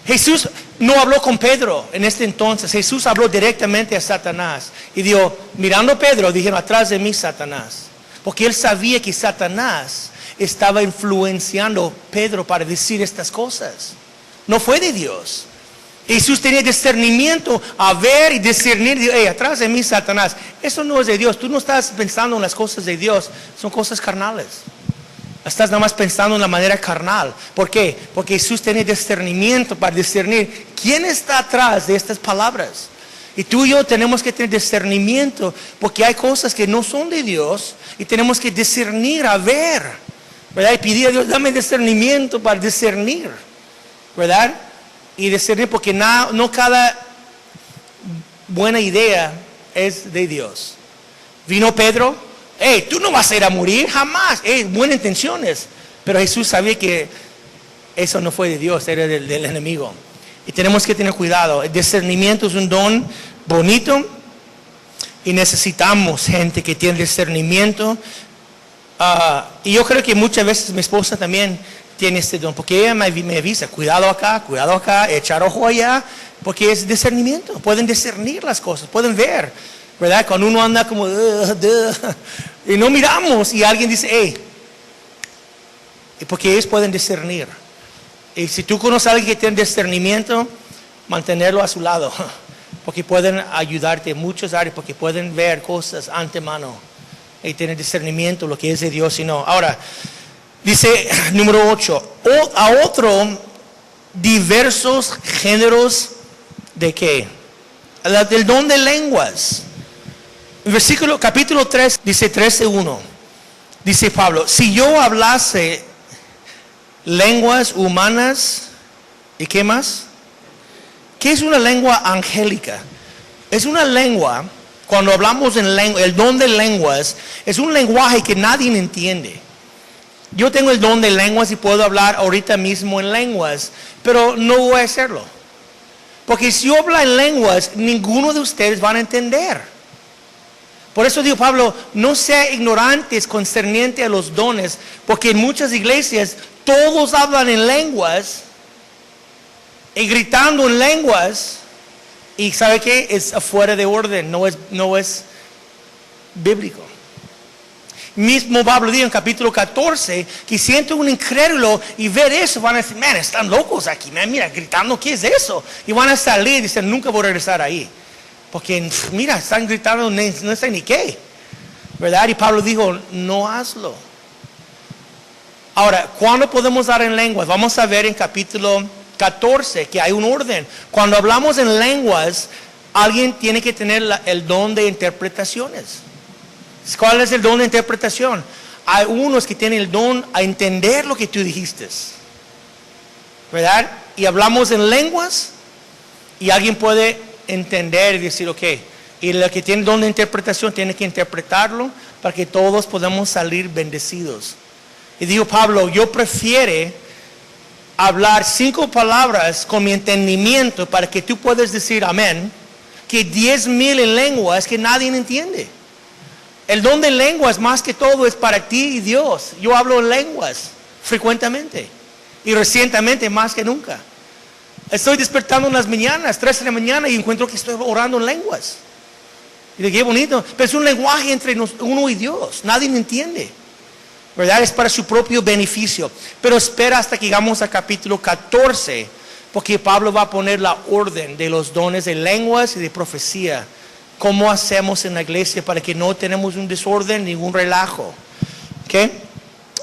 Jesús no habló con Pedro en este entonces. Jesús habló directamente a Satanás. Y dijo, mirando a Pedro, dijeron, atrás de mí, Satanás. Porque él sabía que Satanás estaba influenciando a Pedro para decir estas cosas. No fue de Dios. Jesús tenía discernimiento a ver y discernir. Hey, atrás de mí, Satanás. Eso no es de Dios. Tú no estás pensando en las cosas de Dios. Son cosas carnales. Estás nada más pensando en la manera carnal. ¿Por qué? Porque Jesús tenía discernimiento para discernir quién está atrás de estas palabras. Y tú y yo tenemos que tener discernimiento porque hay cosas que no son de Dios y tenemos que discernir a ver, ¿verdad? Y pedir a Dios, dame discernimiento para discernir, ¿verdad? Y discernir porque no cada buena idea es de Dios. Vino Pedro, hey, tú no vas a ir a morir jamás, buenas intenciones, pero Jesús sabía que eso no fue de Dios, era del enemigo. Y tenemos que tener cuidado. El discernimiento es un don bonito y necesitamos gente que tiene discernimiento. Y yo creo que muchas veces mi esposa también tiene este don, porque ella me avisa, cuidado acá, echar ojo allá, porque es discernimiento. Pueden discernir las cosas, pueden ver, ¿verdad? Cuando uno anda como y no miramos y alguien dice, hey, porque ellos pueden discernir. Y si tú conoces a alguien que tiene discernimiento, mantenerlo a su lado, porque pueden ayudarte en muchas áreas, porque pueden ver cosas antemano y tener discernimiento, lo que es de Dios y no. Ahora, dice número 8, a otro diversos géneros de qué? Del don de lenguas. Capítulo 3, dice 13:1. Dice Pablo, si yo hablase lenguas humanas, ¿y qué más? ¿Qué es una lengua angélica? Es una lengua, cuando hablamos en lengua, el don de lenguas, es un lenguaje que nadie entiende. Yo tengo el don de lenguas y puedo hablar ahorita mismo en lenguas, pero no voy a hacerlo. Porque si yo hablo en lenguas, ninguno de ustedes van a entender. Por eso dijo Pablo, no sean ignorantes concerniente a los dones, porque en muchas iglesias todos hablan en lenguas y gritando en lenguas, y ¿sabe qué? Es afuera de orden, no es bíblico. Mismo Pablo dijo en capítulo 14 que siento un incrédulo y ver eso van a decir, man, están locos aquí, man, mira, gritando, ¿qué es eso? Y van a salir y dicen, nunca voy a regresar ahí. Porque, mira, están gritando, no sé ni qué. ¿Verdad? Y Pablo dijo, no hazlo. Ahora, ¿cuándo podemos dar en lenguas? Vamos a ver en capítulo 14 que hay un orden. Cuando hablamos en lenguas, alguien tiene que tener el don de interpretaciones. ¿Cuál es el don de interpretación? Hay unos que tienen el don a entender lo que tú dijiste. ¿Verdad? Y hablamos en lenguas y alguien puede entender y decir, ok, y el que tiene don de interpretación tiene que interpretarlo para que todos podamos salir bendecidos. Y dijo Pablo, yo prefiero hablar 5 palabras con mi entendimiento para que tú puedas decir amén, que 10,000 en lenguas que nadie entiende. El don de lenguas más que todo es para ti y Dios. Yo hablo en lenguas frecuentemente y recientemente más que nunca. Estoy despertando en las mañanas, 3 de la mañana, y encuentro que estoy orando en lenguas. Y de qué bonito. Pero es un lenguaje entre uno y Dios. Nadie me entiende. ¿Verdad? Es para su propio beneficio. Pero espera hasta que llegamos al capítulo 14. Porque Pablo va a poner la orden de los dones de lenguas y de profecía. ¿Cómo hacemos en la iglesia para que no tenemos un desorden, ningún relajo? ¿Ok?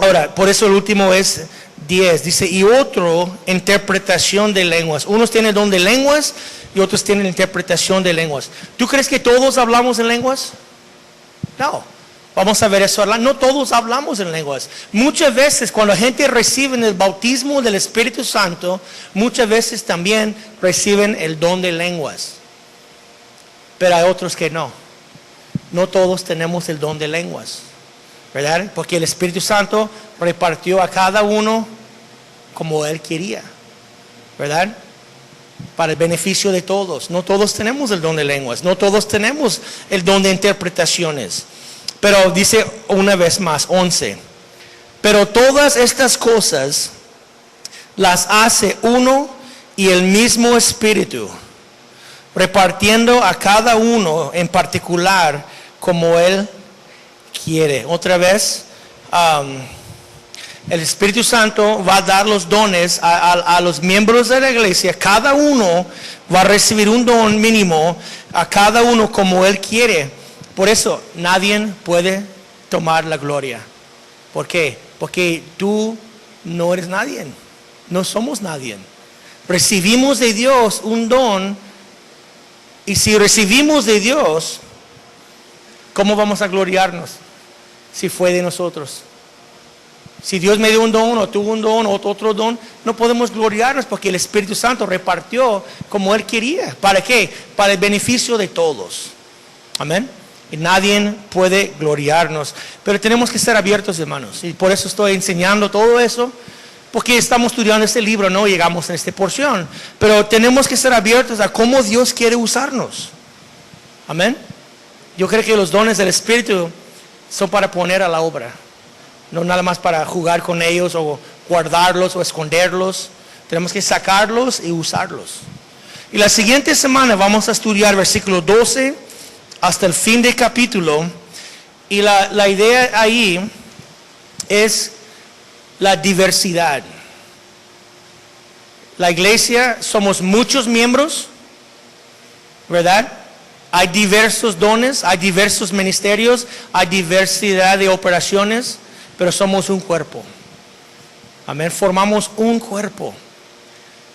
Ahora, por eso el último es 10. Dice, y otro, interpretación de lenguas. Unos tienen don de lenguas y otros tienen interpretación de lenguas. ¿Tú crees que todos hablamos en lenguas? No. Vamos a ver eso. No todos hablamos en lenguas. Muchas veces cuando la gente recibe el bautismo del Espíritu Santo, muchas veces también reciben el don de lenguas. Pero hay otros que no. No todos tenemos el don de lenguas. ¿Verdad? Porque el Espíritu Santo repartió a cada uno como Él quería. ¿Verdad? Para el beneficio de todos. No todos tenemos el don de lenguas. No todos tenemos el don de interpretaciones. Pero dice una vez más, 11. Pero todas estas cosas las hace uno y el mismo Espíritu, repartiendo a cada uno en particular como Él quiere. Otra vez, el Espíritu Santo va a dar los dones a los miembros de la iglesia. Cada uno va a recibir un don mínimo a cada uno como Él quiere. Por eso nadie puede tomar la gloria. ¿Por qué? Porque tú no eres nadie. No somos nadie. Recibimos de Dios un don. Y si recibimos de Dios, ¿cómo vamos a gloriarnos? Si fue de nosotros. Si Dios me dio un don, o tuvo un don, o otro don, no podemos gloriarnos porque el Espíritu Santo repartió como Él quería. ¿Para qué? Para el beneficio de todos. Amén. Y nadie puede gloriarnos. Pero tenemos que estar abiertos, hermanos. Y por eso estoy enseñando todo eso. Porque estamos estudiando este libro, no llegamos a esta porción. Pero tenemos que estar abiertos a cómo Dios quiere usarnos. Amén. Yo creo que los dones del Espíritu son para poner a la obra. No nada más para jugar con ellos o guardarlos o esconderlos. Tenemos que sacarlos y usarlos. Y la siguiente semana vamos a estudiar versículo 12 hasta el fin del capítulo. Y la idea ahí es la diversidad. La iglesia somos muchos miembros, ¿verdad? Hay diversos dones, hay diversos ministerios, hay diversidad de operaciones, pero somos un cuerpo. Amén, formamos un cuerpo.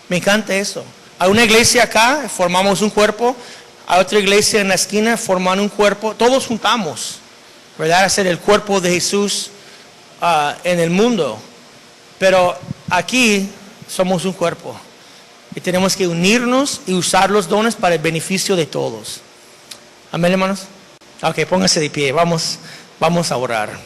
Me encanta eso. Hay una iglesia acá, formamos un cuerpo. Hay otra iglesia en la esquina, forman un cuerpo. Todos juntamos, ¿verdad? Hacer el cuerpo de Jesús en el mundo. Pero aquí somos un cuerpo. Y tenemos que unirnos y usar los dones para el beneficio de todos. Amén, hermanos. Ok, pónganse de pie. Vamos a orar.